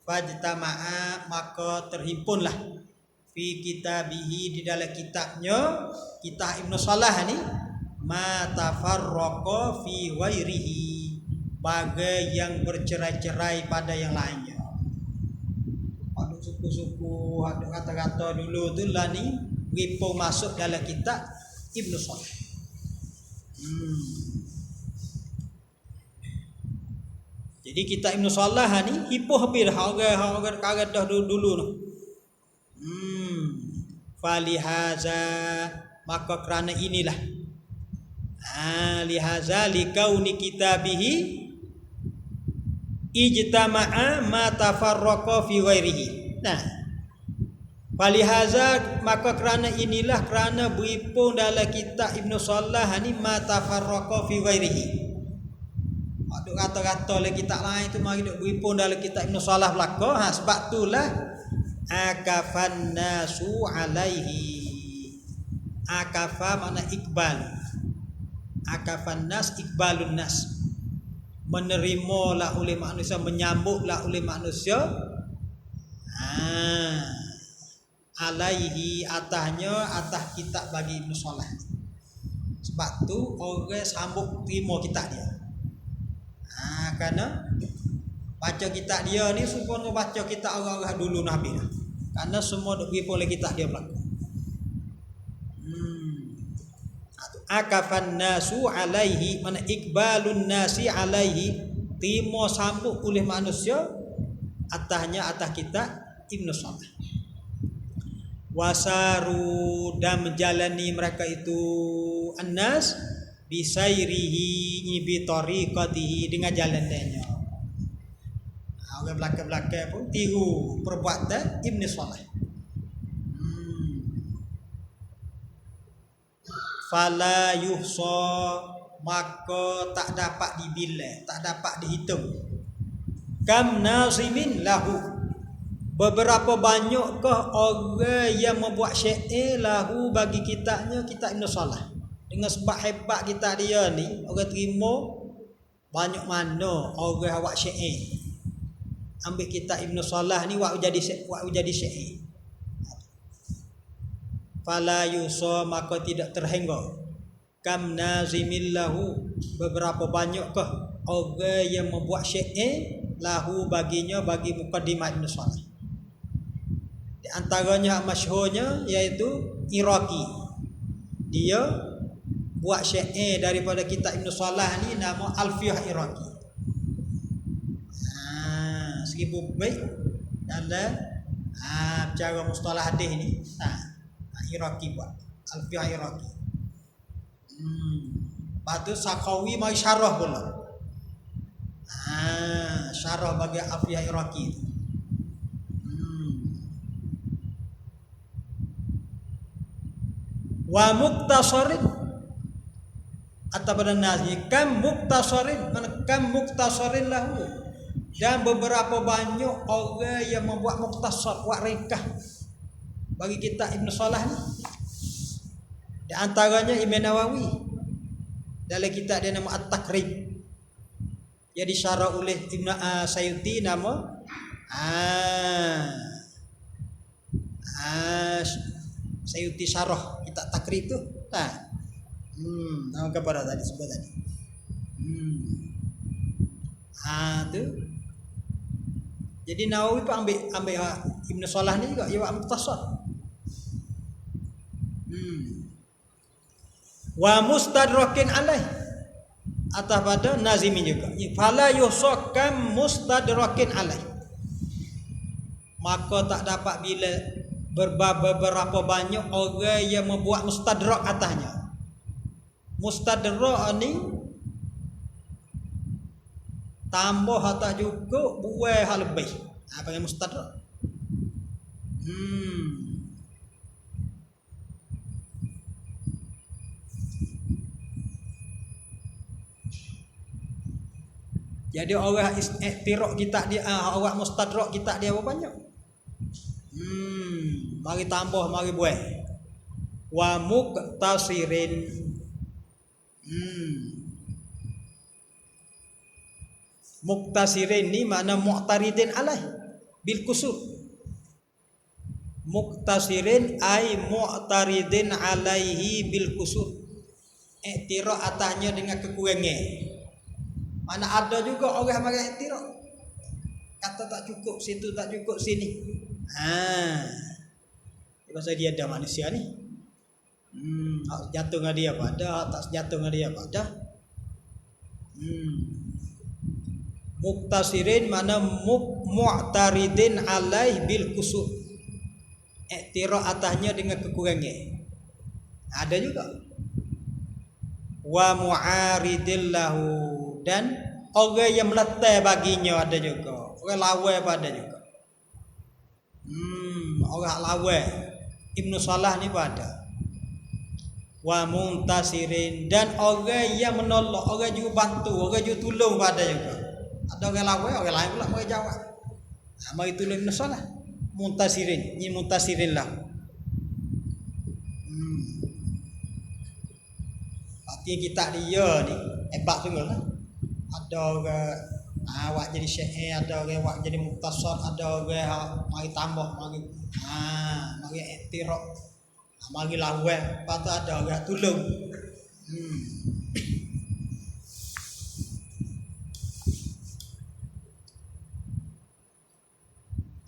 Speaker 1: fajtama'a, maka terhimpunlah fi kitabihi, di dalam kitabnya, kitab Ibnu Salah ni, ma tafarraqa fi ghairihi, bagai yang bercerai-cerai pada yang lainnya. Ada suku-suku, ada kata-kata dulu tu lah ni himpun masuk dalam kitab Ibnu Salah. Jadi kitab Ibnu Salah ni hipoh habis orang dah dulu tu. Falihaza, maka kerana inilah. Lihaza likauni kitabihi ijtama'a ma tafarraqa fi ghairihi. Falihaza, maka kerana inilah, kerana berhimpun dalam kitab Ibnu Salah ni ma tafarraqa fi ghairihi. Duk kata-kata oleh kitab lain tu mari duk berhimpun dalam kitab Ibnu Salah belaka. Sebab itulah akafan nasu alaihi. Akafa makna iqbal. Akafan nas, iqbalun nas. Menerimalah oleh manusia, menyambutlah oleh manusia. Alaihi, atasnya, atas kitab bagi Ibnu Salah. Sebab tu orang sambut terima kitab dia. Kerana Baca kitab dia ni supaya baca kitab orang-orang dulu Nabi dah. Karena semua duk pergi oleh kitab dia berlaku. Akafan nasu alaihi, mana ikbalun nasi alaihi, timo sambut oleh manusia atasnya, atas kitab Ibnu Salah. Wasaru, dan menjalani mereka itu annas bisairihi bi tariqatihi, dengan jalan dia. Orang belakang-belakang pun tiru perbuatan Ibnu Salah. Fala yuhsa, maka tak dapat dibilai, tak dapat dihitung. Kam nazimin lahu, beberapa banyakkah orang yang membuat syair lahu bagi kitabnya, kitab Ibnu Salah. Dengan sebab hebat kitab dia ni, orang terima banyak mana orang buat syair. Ambil kitab Ibnu Salah ni buat jadi syair. Fala yusa, maka tidak terhingga. Kam nazimillahu, beberapa banyakkah orang yang membuat syair lahu baginya, bagi mukadimah Ibnu Salah. Di antaranya masyhurnya iaitu Iraqi. Dia buat syair daripada kitab Ibnu Salah ni, nama Alfiyah Iraqi. Seribu bait dalam cara mustalah hadis ni. Iraqi buat Alfiyah Iraqi. Lepas tu Sakhawi mai syarah pula. Syarah bagi Alfiyah Iraqi. Wa muktasarin, atau pada nazi kam muktasarin, mana kam muktasarin lahu, dan beberapa banyak orang yang membuat muktasar, buat ringkas bagi kitab Ibnu Salah ni. Di antaranya Imam Nawawi dalam kitab dia nama At-Taqrib, yang disyarah oleh Ibnu Sayyuti, nama Sayyuti syarah kitab Taqrib tu. Nama kepada tadi sebut tadi. Tu. Jadi Nawawi pun ambil Ibnu Salah ni juga, dia buat mukhtasar. Wa mustadrakin alaih, atas pada nazimi juga. Fala yusakam mustadrakin alaih, maka tak dapat bila beberapa banyak orang yang membuat mustadrak atasnya. Mustadrak ni tambah atas juga buai hal lebih. Apa yang mustadrak? Jadi orang iktiraf kitab dia, orang mustadrak kitab dia berapa banyak? Mari tambah, mari buat. Wa muktasirin. Muktasirin ni makna mu'taridin alaih bil kusur. Muktasirin ay mu'taridin alaihi bil kusur. Iktiraf atasnya dengan kekurangan. Mana ada juga orang mari iktiraf, kata tak cukup situ, tak cukup sini. Pasal dia ada manusia ni. Jatuh dengan dia pada, tak jatuh dengan dia pada. Muktasirin mana mu'taridin alaih bil kusur. Iktiraf atasnya dengan kekurangan. Ada juga. Wa mu'aridil lahu, dan orang yang meletai baginya ada juga. Orang lawai pada juga. Orang lawai Ibnu Salah ni pada. Wa muntasirin, dan orang yang menolong, orang juga bantu, orang juga tolong pada juga. Ada orang lawai, orang lain pula mari jawab. Mari tolong Ibnu Salah. Muntasirin, ni muntasirin lah. Artinya kitab dia ni hebat sungguh lah. Ada orang awak jadi syair, ada orang awak jadi muktasar, ada orang mari tambah, mari iktiraf, mari lawai, lepas tu ada orang tolong.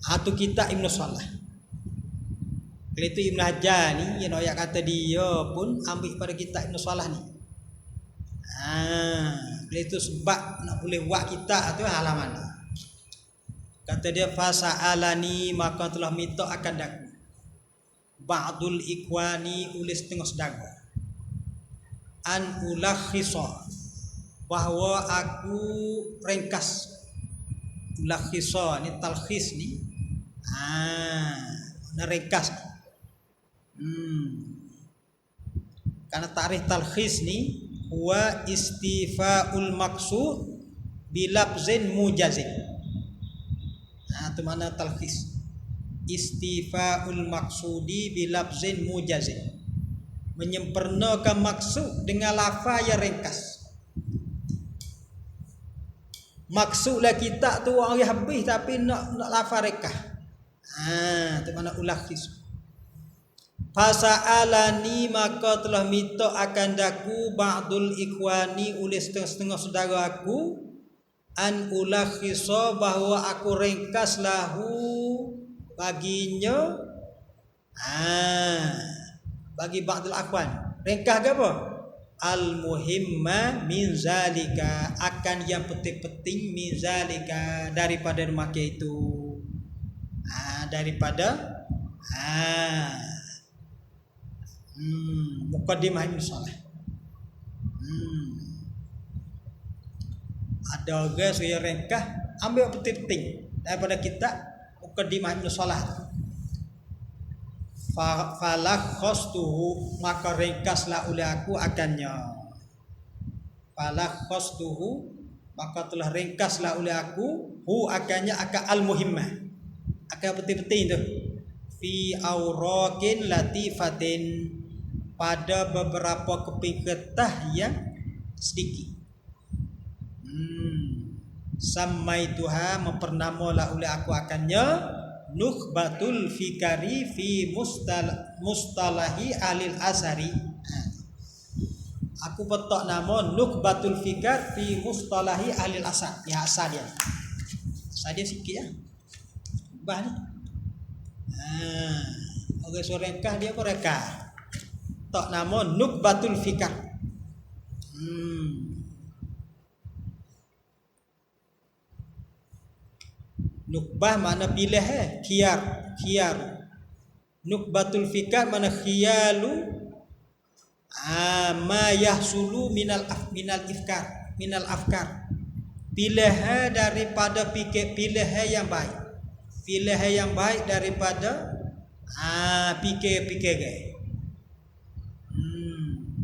Speaker 1: Atau kita Ibnu Salah. Itu Ibnu Hajar ni yang nak kata dia pun ambil pada kitab Ibnu Salah ni. Itu sebab nak boleh buat kitab tu halaman ni. Kata dia fasa'alani maka telah minta akan daku. Ba'dul ikwani oleh setengah saudara. An ulakhisa bahawa aku ringkas. Ulakhisa ni talkhis ni. Nak ringkas. Karena tarikh talkhis ni huwa istifa'ul maqsud bilafzin mujazin. Itu mana talkhis. Istifa'ul maqsudi bilafzin mujazin. Menyempurnakan maksud dengan lafaz yang ringkas. Maksudlah kita tu orang yang habis tapi nak lafaz ringkas. Itu mana ulakhis. Fasa'alani maka telah minta akan daku ba'dul ikhwani oleh setengah-setengah saudara aku an ulakhisa bahawa aku ringkas lahu baginya bagi ba'dul akhwan. Ringkas ke apa? Al muhimma min zalika, akan yang penting-penting min zalika daripada maka itu. Daripada Muqaddimah Ibnu Salah. Ada orang saya ringkas ambil penting-penting daripada kitab Muqaddimah Ibnu Salah. Falakhastuhu maka ringkaslah oleh aku akannya. Falakhastuhu maka telah ringkaslah oleh aku akannya akan al-muhimmah. Akan penting-penting tu. Fi auraqin latifatin pada beberapa keping kertas yang sedikit. Samaituha mempernamalah oleh aku akannya Nukhbatul Fikari fi mustalahi alil asari. Aku petak nama Nukhbatul Fikar fi mustalahi alil asar. Ya asar dia. Asar dia sikit ya. Bah ni. Orang sorengkah dia apa reka? Tak nama Nukhbatul Fikar. Nukbah mana pilih khiyar. Nukhbatul Fikar mana khiyalu ma yahsulu minal afkar. Pilih daripada pilih yang baik. Pilih yang baik daripada fikir-fikir.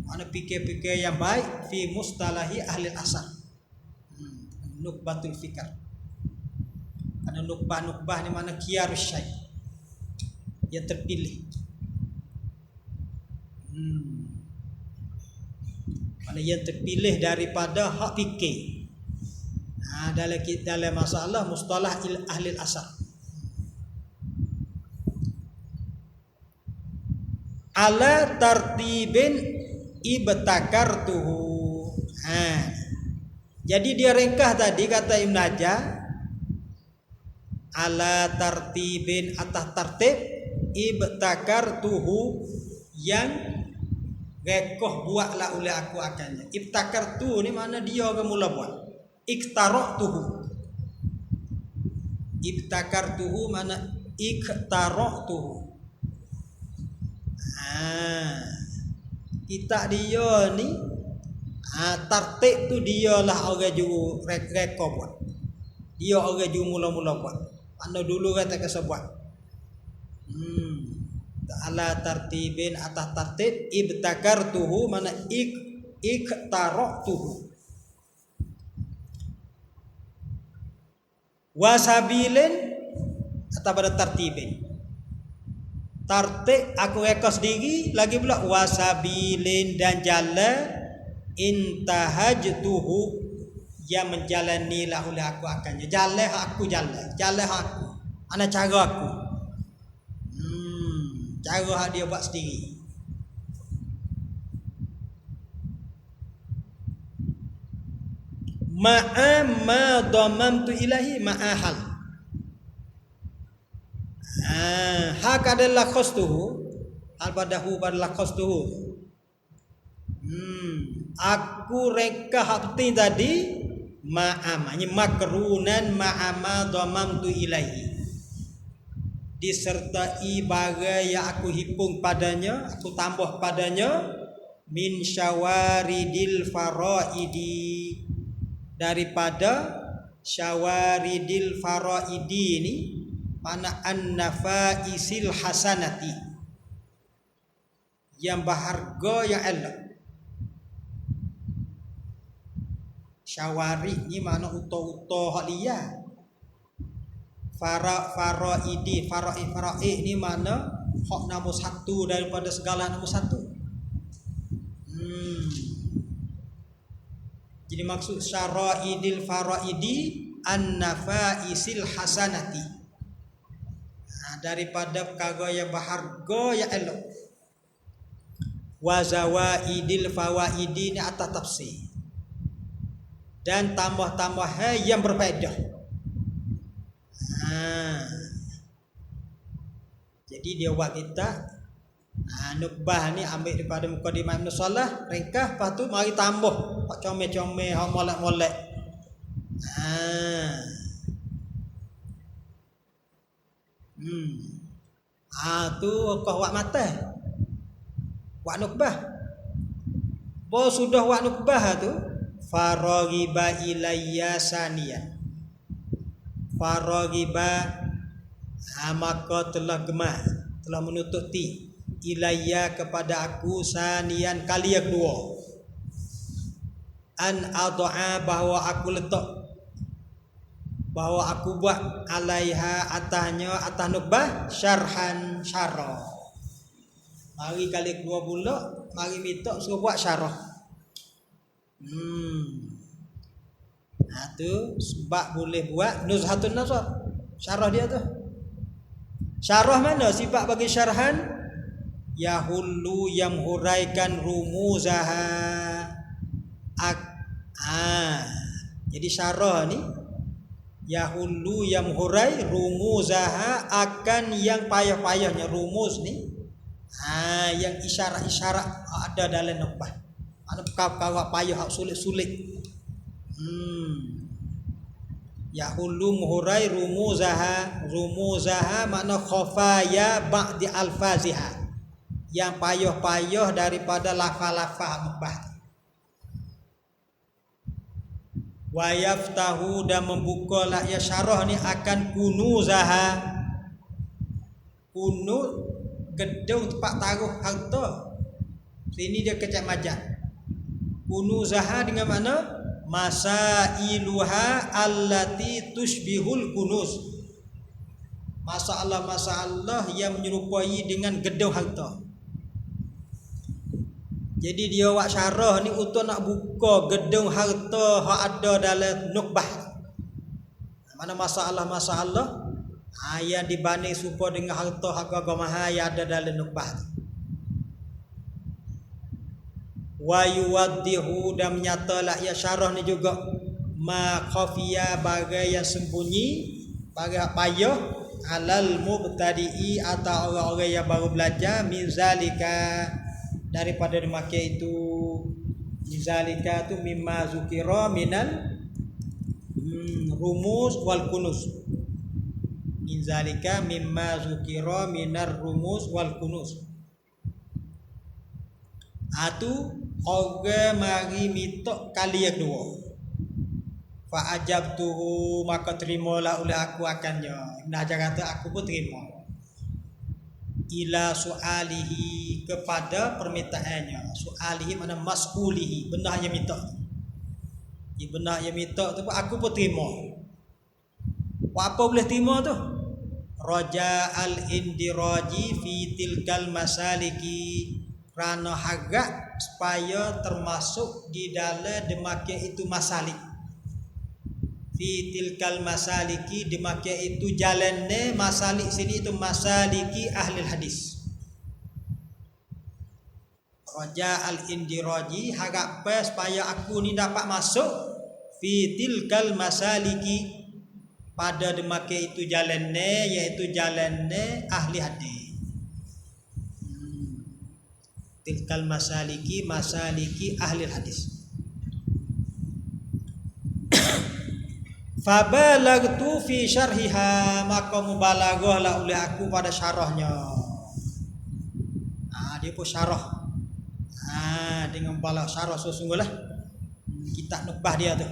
Speaker 1: Mana fikir-fikir yang baik fi mustalahi ahli asar. Nukhbatul Fikar. Karena nukbah ni mana khiyarus syai, yang terpilih. Mana yang terpilih daripada hak fikir. Dalam masalah mustalah ahli asar. Ala tartibin ibtakartuhu. Jadi dia ringkas tadi kata Ibn Hajar ala tartibin atas tertib ibtakartuhu yang rekoh buatlah oleh aku akannya. Ibtakartu ni mana dia orang mula buat. Iktaratuhu. Ibtakartuhu mana iktaratuhu. Kita dia ni tertib tu dialah orang ju reka buat. Dia orang ju mula-mula buat. Mana dulu kata kasa buat. Ala tartibin atas tertib ibtakartuhu mana iktaratuhu. Wasabilin atau pada tertibin. Tartib aku reka sendiri lagi pula wasabilin dan jalan intahajtuhu yang menjalanilah oleh aku akannya. Jalan aku ana cara aku. Cara dia buat sendiri. Ma'a ma dhamamtu ilahi ma'ahal. Hak adalah khastuhu, al-badahu adalah khastuhu. Aku reka hak penting tadi ma'amanya makrunan ma'ama dhamamtu ilaihi, disertai bagai yang aku hipung padanya, aku tambah padanya, min syawaridil faraidi, daripada syawaridil faraidi ini mana an-nafaisil hasanati, yang berharga yang elok. Syawari ni mana uto-uto hak liya. Faraidi ni mana hak nombor satu daripada segala nombor satu. Jadi maksud syaraidil faraidi an-nafaisil hasanati, daripada perkara yang berharga yang elok. Wa zawaidil fawaidi ni atas tafsir, dan tambah-tambah yang berfaedah. Jadi dia buat kita nukbah ni ambil daripada Muqaddimah Ibn Salah, ringkas, lepas tu mari tambah hak comel-comel, hak molek-molek. Tu kau buat mata buat nukbah. Bo sudah buat nukbah tu faraghiba ilayya saniyan, faraghiba maka telah gemar, telah menutupi ilayya kepada aku saniyan kali yang kedua, an ad'a bahawa aku letak, bahawa aku buat alaiha atasnya, atas nukbah syarhan syarah. Mari kali kedua pula mari minta suruh buat syarah. Tu sebab boleh buat Nuzhatun Nazar, syarah dia tu. Syarah mana sifat bagi syarhan? Yahullu yang huraikan rumuzaha. Jadi syarah ni yahullu yang hurai rumuzaha, akan yang payah-payahnya rumus ni, yang isyarat-isyarat ada dalam nukbah. Ada perkara payah sulit-sulit. Yahullu muhurai rumuzaha, rumuzaha makna khafaya ba'di alfaziha, yang payah-payah daripada lafaz-lafaz nukbah. Wa yaftahu, dan membuka lah ya syarah ni akan kunuzaha, kunuz gedung tempat taruh harta. Sini dia kecak majak. Kunuzaha dengan makna masailuha allati tushbihul kunuz, masalah-masalah yang menyerupai dengan gedung harta. Jadi dia buat syarah ni untuk nak buka gedung harta yang ada dalam nukbah. Mana masalah-masalah yang dibanding supaya dengan harta harga mahal yang ada dalam nukbah. Wa yuwaddihu, dan menyatalah ya syarah ni juga ma khafiya, bagai yang sembunyi, bagai payah alal mubtadi'i, atau orang-orang yang baru belajar, min zalika, daripada demikian itu. Min zalika tu mimma zukira minal rumus wal kunuz. Min zalika mimma zukira minar rumus wal kunuz. Atu orang mari minta kali yang kedua. Fa ajabtuhu, maka terimalah oleh aku akannya. Ibn Hajar kata aku pun terima. Ila su'alihi, kepada permintaannya. Su'alihi mana mas'ulihi, benda yang minta. Jadi benda yang minta tu aku pun terima. Apa boleh terima tu? Raja al-indiraji fi tilkal masaliki, kerana harap supaya termasuk di dalam demikian itu masalik. Fi tilkal masaliki, demikian itu jalannya masalik sini itu masaliki ahli hadis. Raja al-indiraji, harap supaya aku ni dapat masuk fi tilkal masaliki, pada demake itu jalannya yaitu jalannya ahli hadis. Tilkal masaliki ahli hadis. Fabalagtu fi syarhiha, maka mubalaghah lah oleh aku pada syarahnya. Dia pun syarah. Dengan mubalagh syarah sesungguhnya kitab nukbah dia tu.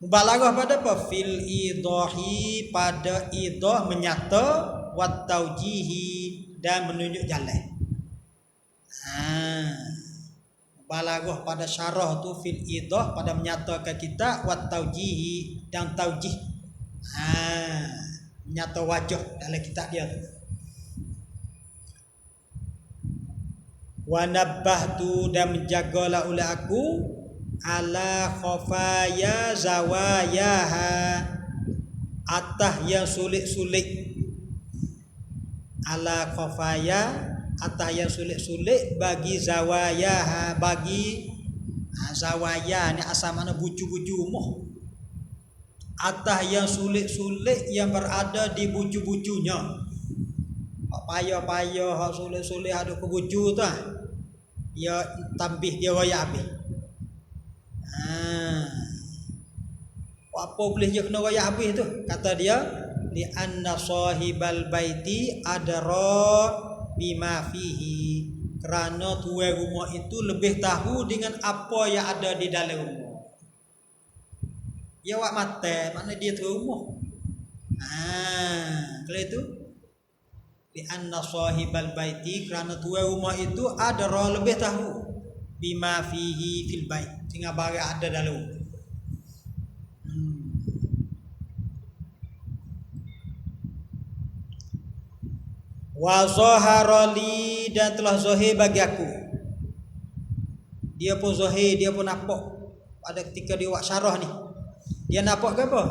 Speaker 1: Mubalaghah pada apa? Fil idahi, pada idah menyata, wat taujihi, dan menunjuk jalan. Balaghah pada syarah tu fil idah, pada menyatakan kita, wat taujihi, dan taujih, menyata wajah dalam kitab dia tu. Wa nabbahtu, dan menjagalah oleh aku ala khafaya zawayaha, atah yang sulit-sulit, ala khafaya, atah yang sulit-sulit bagi zawaya, bagi zawaya ni asal mana bucu-bucu umuh. Atah yang sulit-sulit yang berada di bucu-bucunya. Payah-payah hak sulit-sulit ada ke bucu tu. Ya tambih dia waya habis. Apa boleh je kena waya habis tu? Kata dia li anna sahibal baiti adra bima fihi, kerana tuan rumah itu lebih tahu dengan apa yang ada di dalam rumah. Ya wak mata, mana dia tu rumah. Kalau itu li anna sahibal baiti, kerana tuan rumah itu adra, lebih tahu bima fihi fil bait, dengan barang ada dalam rumah. Wa zaharali, dan telah zahir bagi aku. Dia pun zahir, dia pun nampak pada ketika dia buat syarah ni. Dia nampak ke apa?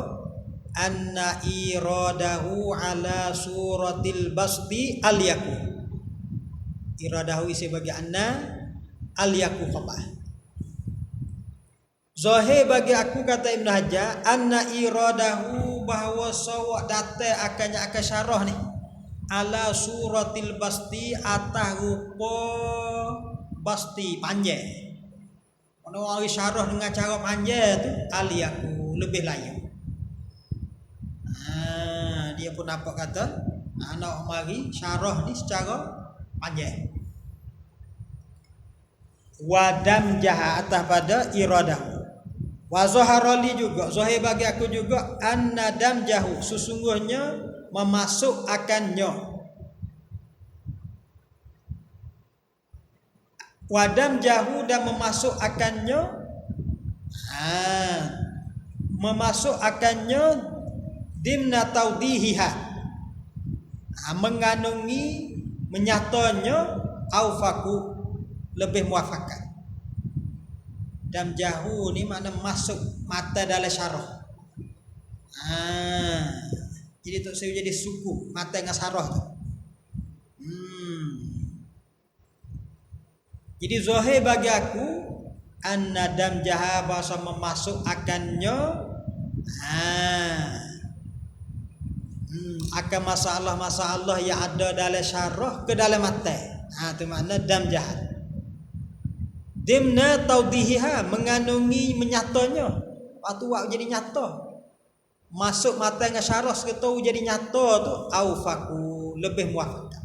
Speaker 1: Anna iradahu ala suratil basti al-yaku. Iradahu isi bagi anna, al-yaku khabah. Zahir bagi aku, kata Ibn Hajar, anna iradahu, bahawa sawak datang akannya akan syarah ni, ala suratil basti, atas rupa basti, panjang. Kalau orang syarah dengan cara panjang tu, aliyaku, lebih layak. Dia pun nampak kata nak mari syarah ni secara panjang. Wadam jaha, atas pada iradahu. Wa zaharali juga, zahir bagi aku juga, anna dam jahu, sesungguhnya memasuk akannya. Wadam jahu, dan memasuk akannya, memasuk akannya dimna taudihiha, mengandungi menyatanya, aufaku, lebih muafakat. Dam jahu ni makna masuk mata dalam syarah. Jadi tu saya jadi suku mata dengan syarah tu. Jadi zahir bagi aku anna dam jaha, bahasa memasuk akannya akan masalah-masalah yang ada dalam syarah ke dalam mata. Tu makna dam jaha. Dimna taudihiha, mengandungi menyatanya. Waktu wak jadi nyata, masuk mata dengan syarah seketau jadi nyata tu, aufaku, lebih muafakat.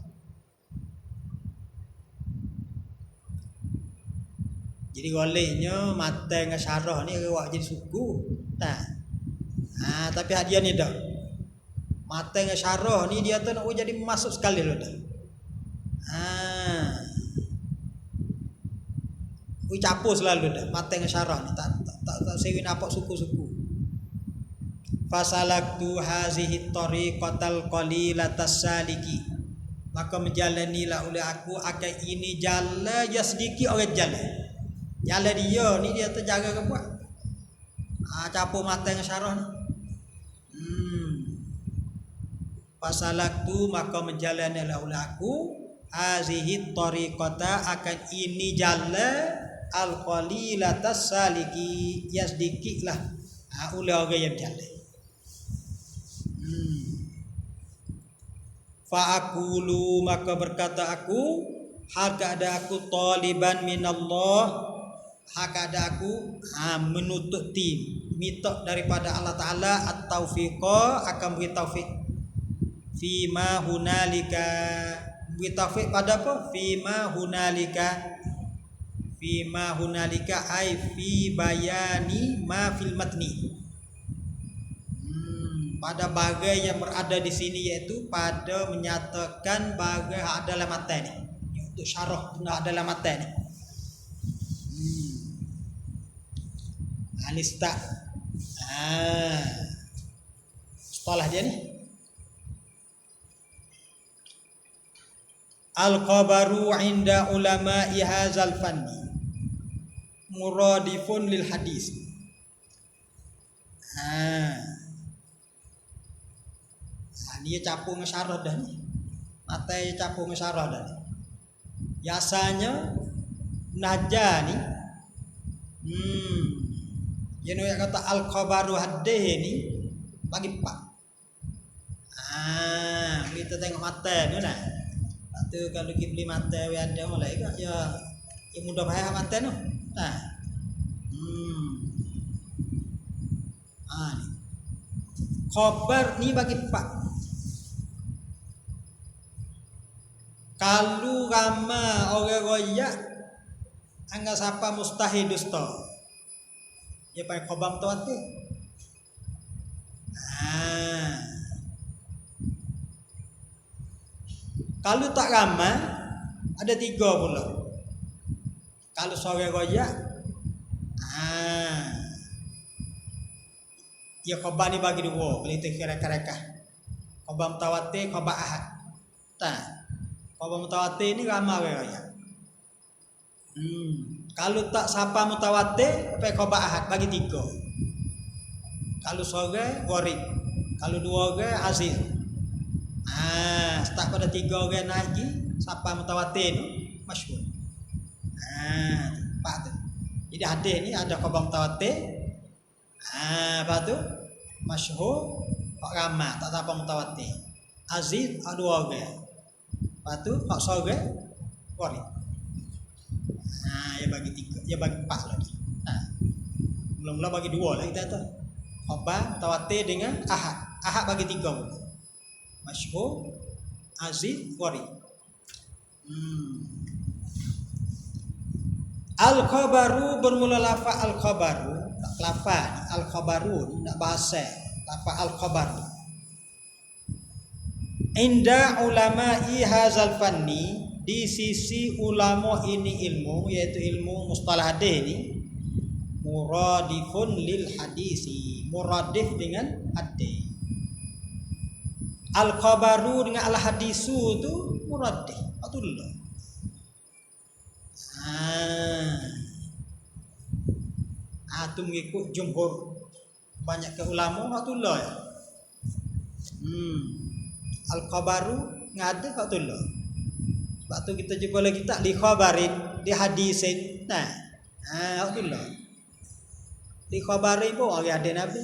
Speaker 1: Jadi goleknya mata dengan syarah ni wak jadi suku tak. Tapi hadiah ni dah mata dengan syarah ni dia tu nak jadi masuk sekali lo dah. Capur selalu dah mata dengan syarah ni, tak sewi nampak suku-suku. Fasalaktu hazihi tariqatal qalilatas saliki, maka menjalanilah oleh aku akan ini jalan ya sedikit orang jalan. Jalan dia ni dia terjaga ke buat. Capur mata dengan syarah ni. Fasalaktu, maka menjalanilah oleh aku hazihi tariqata, akan ini jalan al-qalilatas saliki, ya sedikitlah oleh orang yang berjalan. Fa aqulu, maka berkata aku, hak ada aku taliban minallah, hak ada aku menuntut minta daripada Allah Taala at-taufiqa, akan beri taufik fima hunalika, beri taufik pada apa? Fima hunalika ai fi bayani ma fil matni, pada bagai yang berada di sini, yaitu pada menyatakan bagai adalah matan ni, untuk syarah adalah matan ni. Alista. Setelah dia ni al-khabaru inda ulama'i hadzal fanni muradifun lil hadis. Dia capung syarah dah ni. Matai capung syarah dah ni. Biasanya naja ni yang kata al-khabaru hadis ni bagi pak. Kita tengok mata ni nah. Waktu kalau kita beli mata we ada mulai ke ya mudah payah mata tu. Nah. Ni. Khabar ni bagi pak. Kalau ramai orang royak anggap siapa mustahil dusta, dia pakai khabar mutawatir. Kalau tak ramai ada 3 pula. Kalau seorang royak ya khabar ni bagi 2, kalau itu kira-kira khabar mutawatir, khabar ahad. Khabar mutawatir ni ramai orang royak. Kalau tak siapa mutawatir, pakai khabar ahad bagi 3. Kalau seorang gharib, kalau 2 orang aziz. Start pada 3 orang lagi, siapa mutawatir tu masyhur. Pak tu. Jadi hadis ni ada khabar mutawatir. Lepas tu masyhur, hak ramai, tak siapa mutawatir. Aziz ada 2 orang. Lepas tu hak seorang gharib. Dia bagi 3, dia bagi 4 lagi. Mula-mula bagi 2 lah kita tu. Khabar mutawatir dengan ahad. Ahad bagi 3 pula. Masyhur, aziz, gharib. Al-khabaru bermula lafaz al-khabaru, tak lafaz al-khabaru nak bahasa lafaz al-khabaru. Inda ulama'i hadzal fanni, di sisi ulama ini ilmu, yaitu ilmu mustalah hadis ni, muradifun lil hadisi, muradif dengan hadis. Al-khabaru dengan al-hadisu tu muradif, patullah. Tu mengikut jumhur banyak ke ulama patullah ya. Al-khabaru ngada patullah. Sebab tu kita jumpa lagi tak di khabarin, di hadisin. Patullah. Di khabarin pun ada Nabi.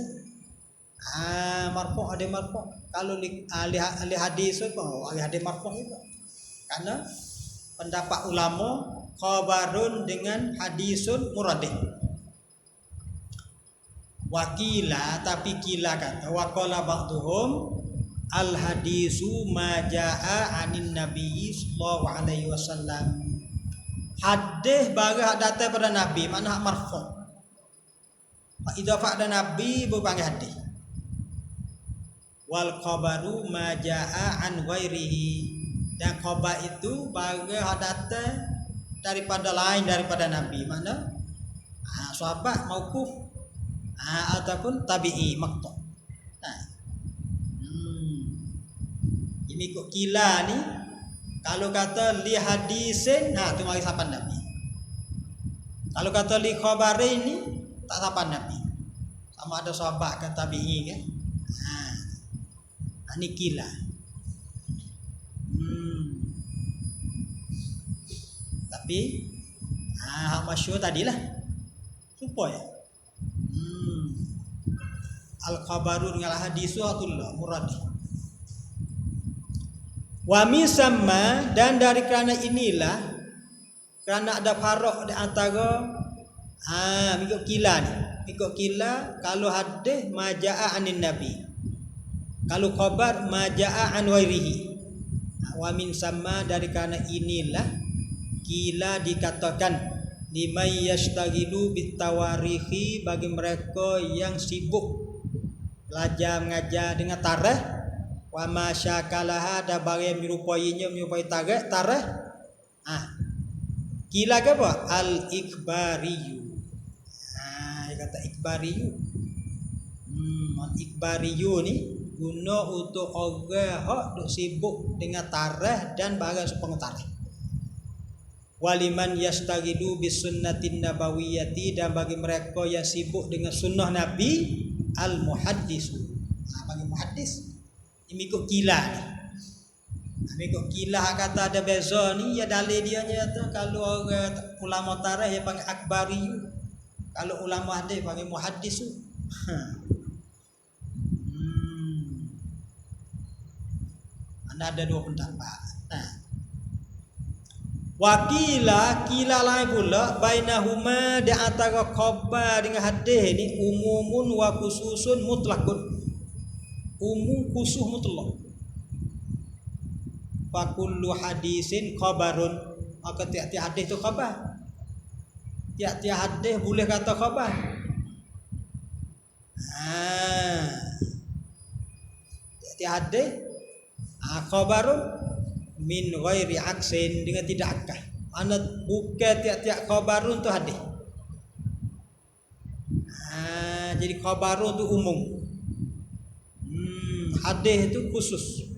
Speaker 1: Marfu' ada marfu'. Kalau ahli hadis pun ada marfu' juga. Karena pendapat ulama khabarun dengan hadisun muradif. Wakila, tapi kila kata waqala ba'dhum al hadisu ma jaa anin nabi sallallahu alaihi wasallam. Hadis barang datang pada nabi, mana hak marfu'. Hak idafah ada nabi berpanggil hadis. Wal khabaru ma jaa an ghairihi, dan khabar itu barang datang daripada lain daripada nabi, mana sahabat mauquf ataupun tabi'i maqtu'. Ini kok kila ni kalau kata li hadisin, tu mari sapan nabi. Kalau kata li khabarin ni tak sapan nabi. Sama ada sahabat ke tabi'i kan. Ni kila. Tapi hak masyhur tadilah supaya al-khabaru dengan al-hadisu atullah muradi. Wa misamma, dan dari kerana inilah, kerana ada faraq di antara ikut kila ni. Ikut kila, kalau hadis majaa anin nabi, kalau khabar majaa an wairihi. Wa min sama, dari kerana inilah kila dikatakan liman yashtaghilu bitawarikhi, bagi mereka yang sibuk belajar mengajar dengan tarikh, wa ma syakalaha, ada barang menyerupainya, menyerupai tarikh. Kila ke apa? Al-ikbariyu. Dia kata ikbariyu. Al-ikbariyu ni guna untuk orang hak duk sibuk dengan tarikh dan barang supaya tarikh. Waliman yastaghidu bisunnatin nabawiyyati, dan bagi mereka yang sibuk dengan sunnah Nabi, al-muhaddisu. Bagi muhaddis ini ikut kila ni. Ikut kila kata ada beza ni, ya dalil dia tu, kalau orang ulama tarikh dia panggil akbariyu, kalau ulama hadis panggil muhaddisu. Ada dua pendapat. Wakila, kila lain pula, bainahuma, di antara khabar dengan hadis ni, umumun wa khususun mutlakun. Umum khusus mutlak. Fa kullu hadisin khabarun, maka tiap-tiap hadis tu khabar. Tiap-tiap hadis boleh kata khabar. Tiap-tiap hadis khabarun min ghairi aksin, dengan tidak akah. Mana bukan tiap-tiap khabarun tu hadis. Jadi khabarun tu umum. Hadis itu khusus.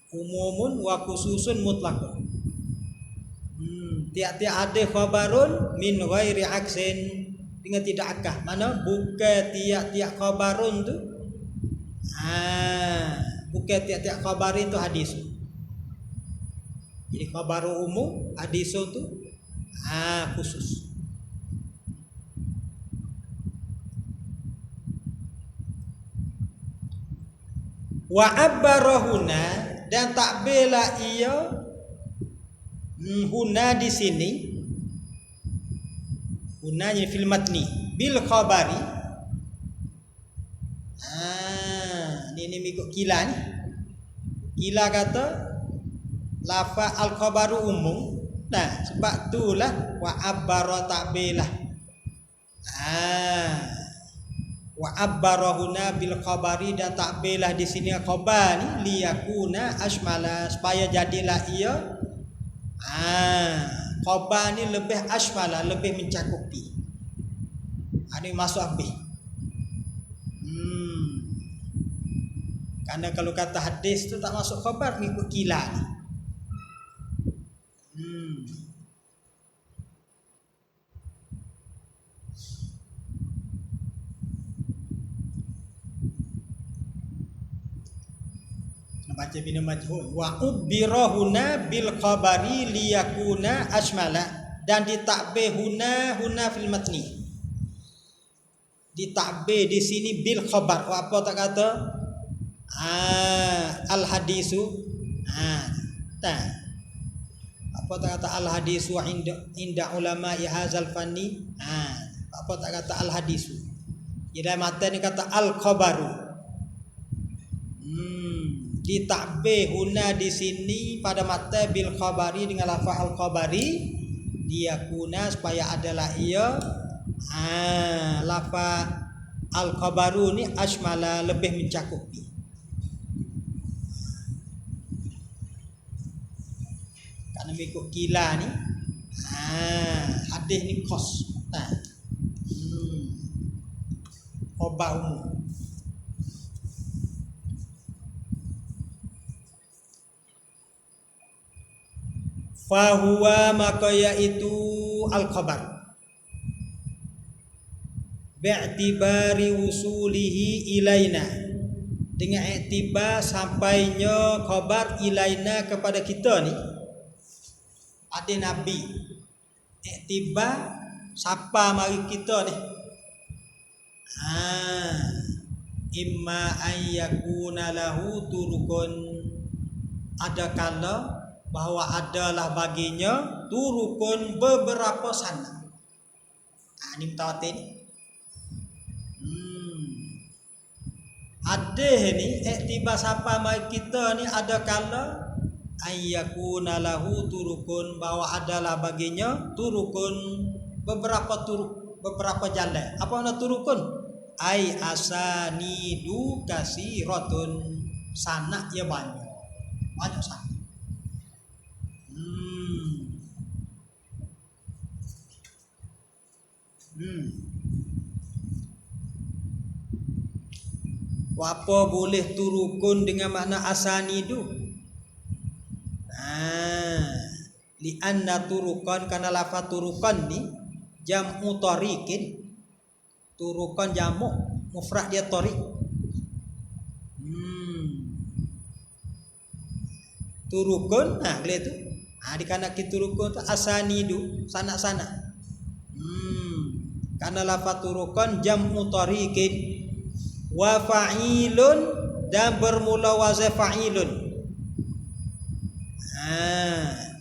Speaker 1: Umumun wa khususun mutlaqun. Tiap-tiap hadis khabarun min ghairi aksin, dengan tidak akah. Mana bukan tiap-tiap khabarun tu. Bukan tiap-tiap khabarin tu hadis. Jadi khabaru umum, hadis tu khusus. Wa abbarahuna, dan takbirlah ia huna di sini, huna ni fil matni bil khabari. Ini mengikut kila ni. Kila kata lafaz al-khabaru umum. Sebab itulah wa abbara takbilah. Wa abbarahuna bil khabari, dan takbilah di sini khabar ni liyakuna asmala, supaya jadilah ia khabar ni lebih asmala, lebih mencakupi. Ini masuk habis. Karena kalau kata hadis tu tak masuk khabar, mengikut kila ni. Baca bina majhul. Wa ubbirahuna bil khabari liyakuna asmala, dan ditakbir huna fil matni. Ditakbir di sini bil khabar. Apa tak kata? Al hadisu. Apa tak kata al hadisu inda ulama hadzal fanni? Apa tak kata al hadisu? Jadi mata ni kata al khabaru. Ditakbir huna di sini pada mata bil khabari, dengan lafaz al khabari, dia kuna supaya adalah ia lafaz al khabaru ni asmala, lebih mencakupi. Karena mengikut kila ni hadis ni khos. Khabar umum. Fahuwa, maka yaitu al-khabar, bi'tibari wusulihi ilaina, dengan iktibar sampainya khabar ilaina kepada kita ni. Ada Nabi, iktibar siapa mari kita ni. Imma ayyakuna lahu turukun, ada kala bahwa adalah baginya turukun beberapa sana. Ini mutawatir ni. Ada ni iktibar siapa mai kita ni ada kala ayyakuna lahu turukun, bahwa adalah baginya turukun beberapa turuk, beberapa jalan. Apa makna turukun? Ai asanidu kasiratun, sanak ya banyak sanak. Apa boleh turukun dengan makna asanidu? Lianna turukan, karena lafaz turukan ni jam'u tariqin. Turukan jamu, mufrad dia tariq. Turukun, boleh tu. Dikanak turukun tu asanidu, sanak-sanak. Karena lafaz turukan jam'u tariqin wa fa'ilun, dan bermula wazan fa'ilun.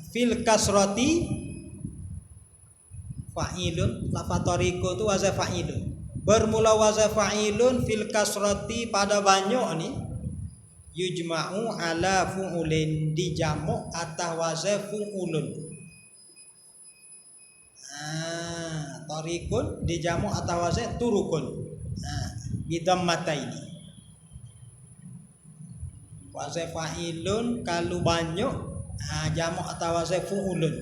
Speaker 1: Fil kasrati fa'ilun, lafaz tariqun tu wazan fa'ilun. Bermula wazan fa'ilun fil kasrati, pada banyak ni yujma'u ala fu'ulin, dijamu atas wazan fu'ulun. Tariqun dijamu atas wazan turukun. Bidam mata ini wazan fa'ilun kalau banyak, jamu atas wazan fu'ulun.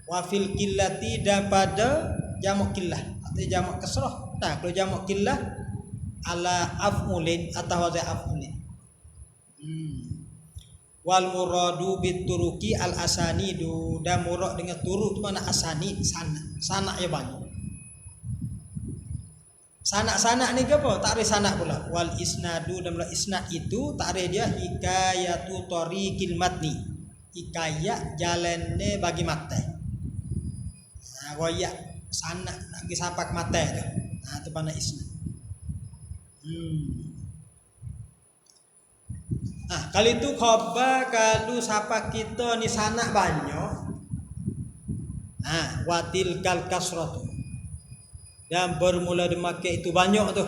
Speaker 1: Wa fil qillati, dan pada jamu qillah atau jamu kasrah. Kalau jamu qillah ala af'ulin, atas wazan af'ulin. Wal muradu bituruki al asanidu, dan murad dengan turuk itu mana asanid, sanak ya banyak. Sanak-sanak ni ke apa? Takrif sanak pula. Wal isnadu, dan isnad itu takrif dia hikayatu tariqil matni, hikayat jalannya bagi mata. Royak sanak nak pergi sampai ke mata tu. Tu mana isnad. Kalau itu khabar, kalau siapa kita ni sanak banyak, watil kal kasratu, dan bermula dimakai itu banyak tu.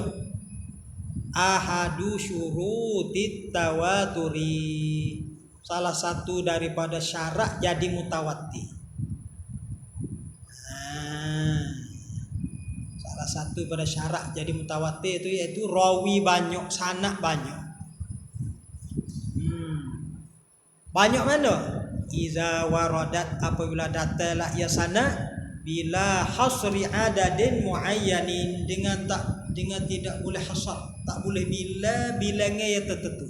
Speaker 1: Ahadu syurutit tawaturi, salah satu daripada syarat jadi mutawatir. Salah satu pada syarat jadi mutawatir itu yaitu rawi banyak, sanak banyak. Banyak mana? Iza waradat, apabila datanglah ia sanak bila hasri adadin muayyanin, dengan tidak boleh hasar, tak boleh bila bilangnya yang tertentu.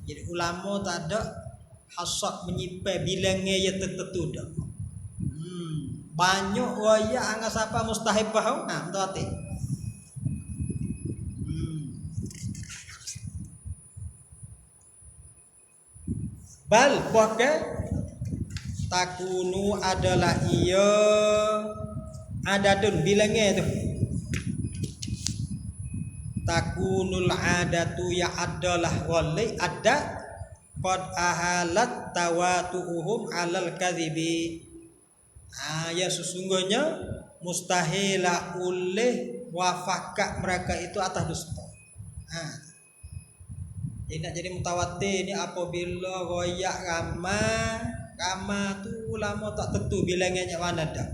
Speaker 1: Jadi ulama tak ada hasar menyimpan bilangnya yang tertentu dah. Banyak waya angga siapa mustahil faham, mutawatir. Bal bahkan takunu adalah ia adadun bilangnya tu. Takunul adatu ya adalah wali ada qad ahalat tawatuhum alal kadhibi. Ya sesungguhnya mustahilah oleh wafakat mereka itu atas dusta. Jadi nak jadi mutawatir ni apabila royak Kama tu ulama tak tentu bilangannya mana dah.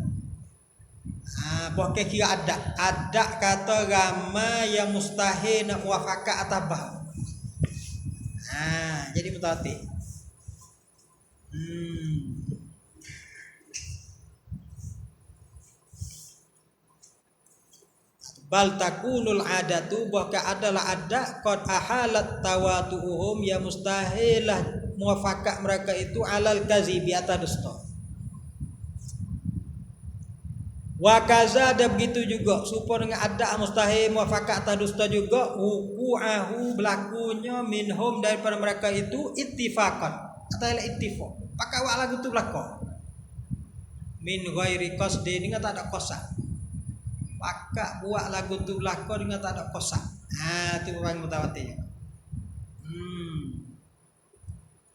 Speaker 1: Pokok kira ada kata rama yang mustahil nak muafakat atas bah. Jadi mutawatir. Bal takunul adatu, bahkan adalah ada qad ahalat tawatuhum, ya mustahilah muafakat mereka itu alal kazibi, atas dusta. Wa kaza, ada begitu juga supaya dengan ada mustahil muafakat atas dusta juga wuqu'ahu, berlakunya minhum, daripada mereka itu ittifaqan, atau ittifaq pakai wak lagu tu berlaku min ghairi qasdi, dengan tak ada qasad. pakak buat lagu tu belakang dengan tak ada kosak. Itu orang mutawatir.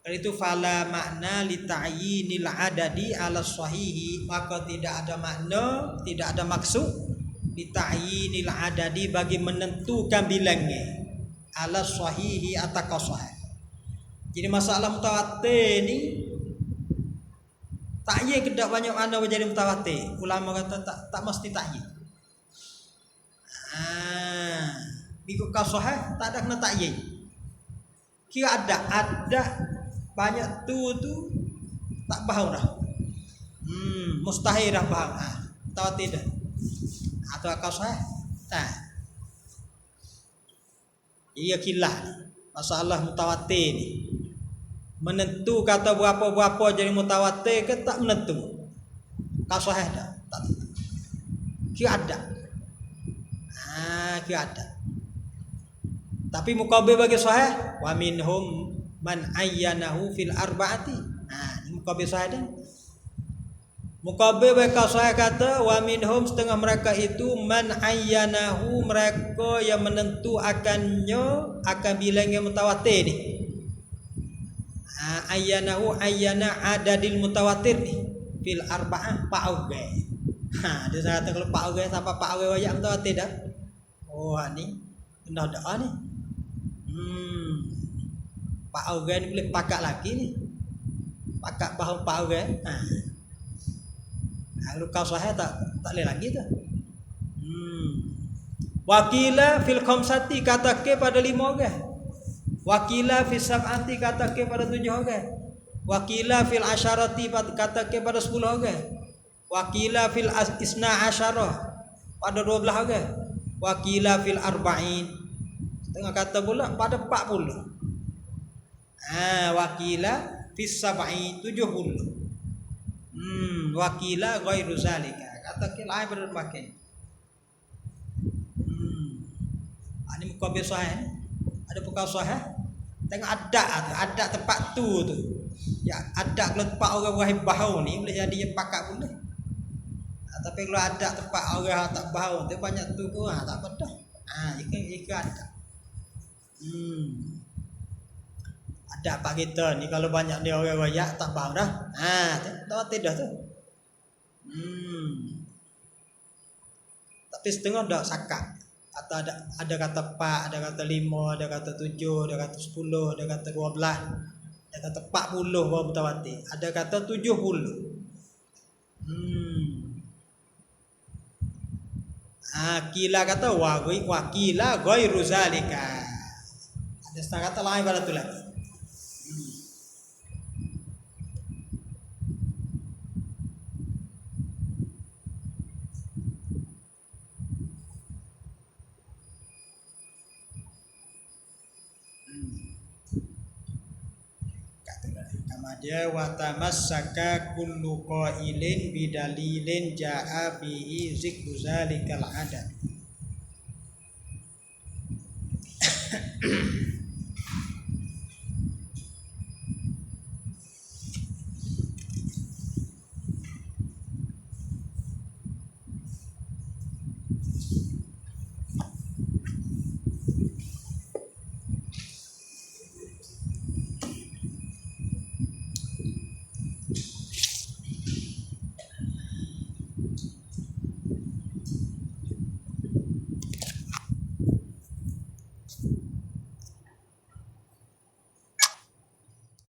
Speaker 1: Kalau itu fala makna li ta'yinil adadi ala sahihi, maka tidak ada makna, tidak ada maksud li ta'yinil adadi bagi menentukan bilangnya ala sahihi atau sahih. Jadi masalah mutawatir ni ta'yin kedak banyak mana menjadi mutawatir. Ulama kata tak mesti ta'yin. Ikut kau sahih tak ada kena ta'yin. Kira ada banyak tu tak faham dah. Mustahil dah faham. Mutawatir dah. Atau kau sahih tak. Ia kilah masalah mutawatir ni. Menentu kata berapa-berapa jadi mutawatir ke tak menentu. Kau sahih dah. Tak. Kira ada. Kira ada. Tapi muqabil bagi sahih wa minhum man ayyanahu fil arba'ati. Ini muqabil sahih dah. Muqabil bagi sahih kata wa minhum, setengah mereka itu man ayyanahu, mereka yang menentu akannya akan bilangnya mutawatir ni. Ayyanahu ayyana adadil mutawatir ni fil arba'ah pa'ugai. Dia kata kalau pa'ugai siapa pa'ugai wajak mutawatir dah. Ni kena doa ni. Pa'ugai ni boleh pakak lagi ni. Pakak bahu pa'ugai. Kalau kau sahih tak boleh lagi tu. Wakila fil khamsati kata ke pada 5 orang. Wakila fil sab'ati kata ke pada 7 orang. Wakila fil asyarati kata ke pada 10 orang. Wakila fil isna asyarah pada 12 orang. Wakila fil arba'in, setengah kata pula pada 40. Wakila fis sab'in 70. Wakila ghairu zalika, kata ke lain berbagai. Ini muqabil sahih. Ada perkara sahih. Tengok ada tempat tu. Ya, ada kalau tempat orang wahib bau ni boleh jadi yang pakak boleh. Tapi kalau ada tempat orang tak bau tu banyak tu ke tak apa dah. Jika ada. Ada pak kita ni kalau banyak dia orang royak tak bau dah. Tak tidak tu. Tapi setengah dak sakat. Atau ada kata 4, ada kata 5, ada kata 7, ada kata 10, ada kata 12, ada kata 40 baru mutawatir. Ada kata 70. Kila kata wakila ghairu zalika. Ada setengah kata lain pada tu lagi. Dia wa tamassaka kullu qailin bidalilin jaa bihi zikru zalikal adad.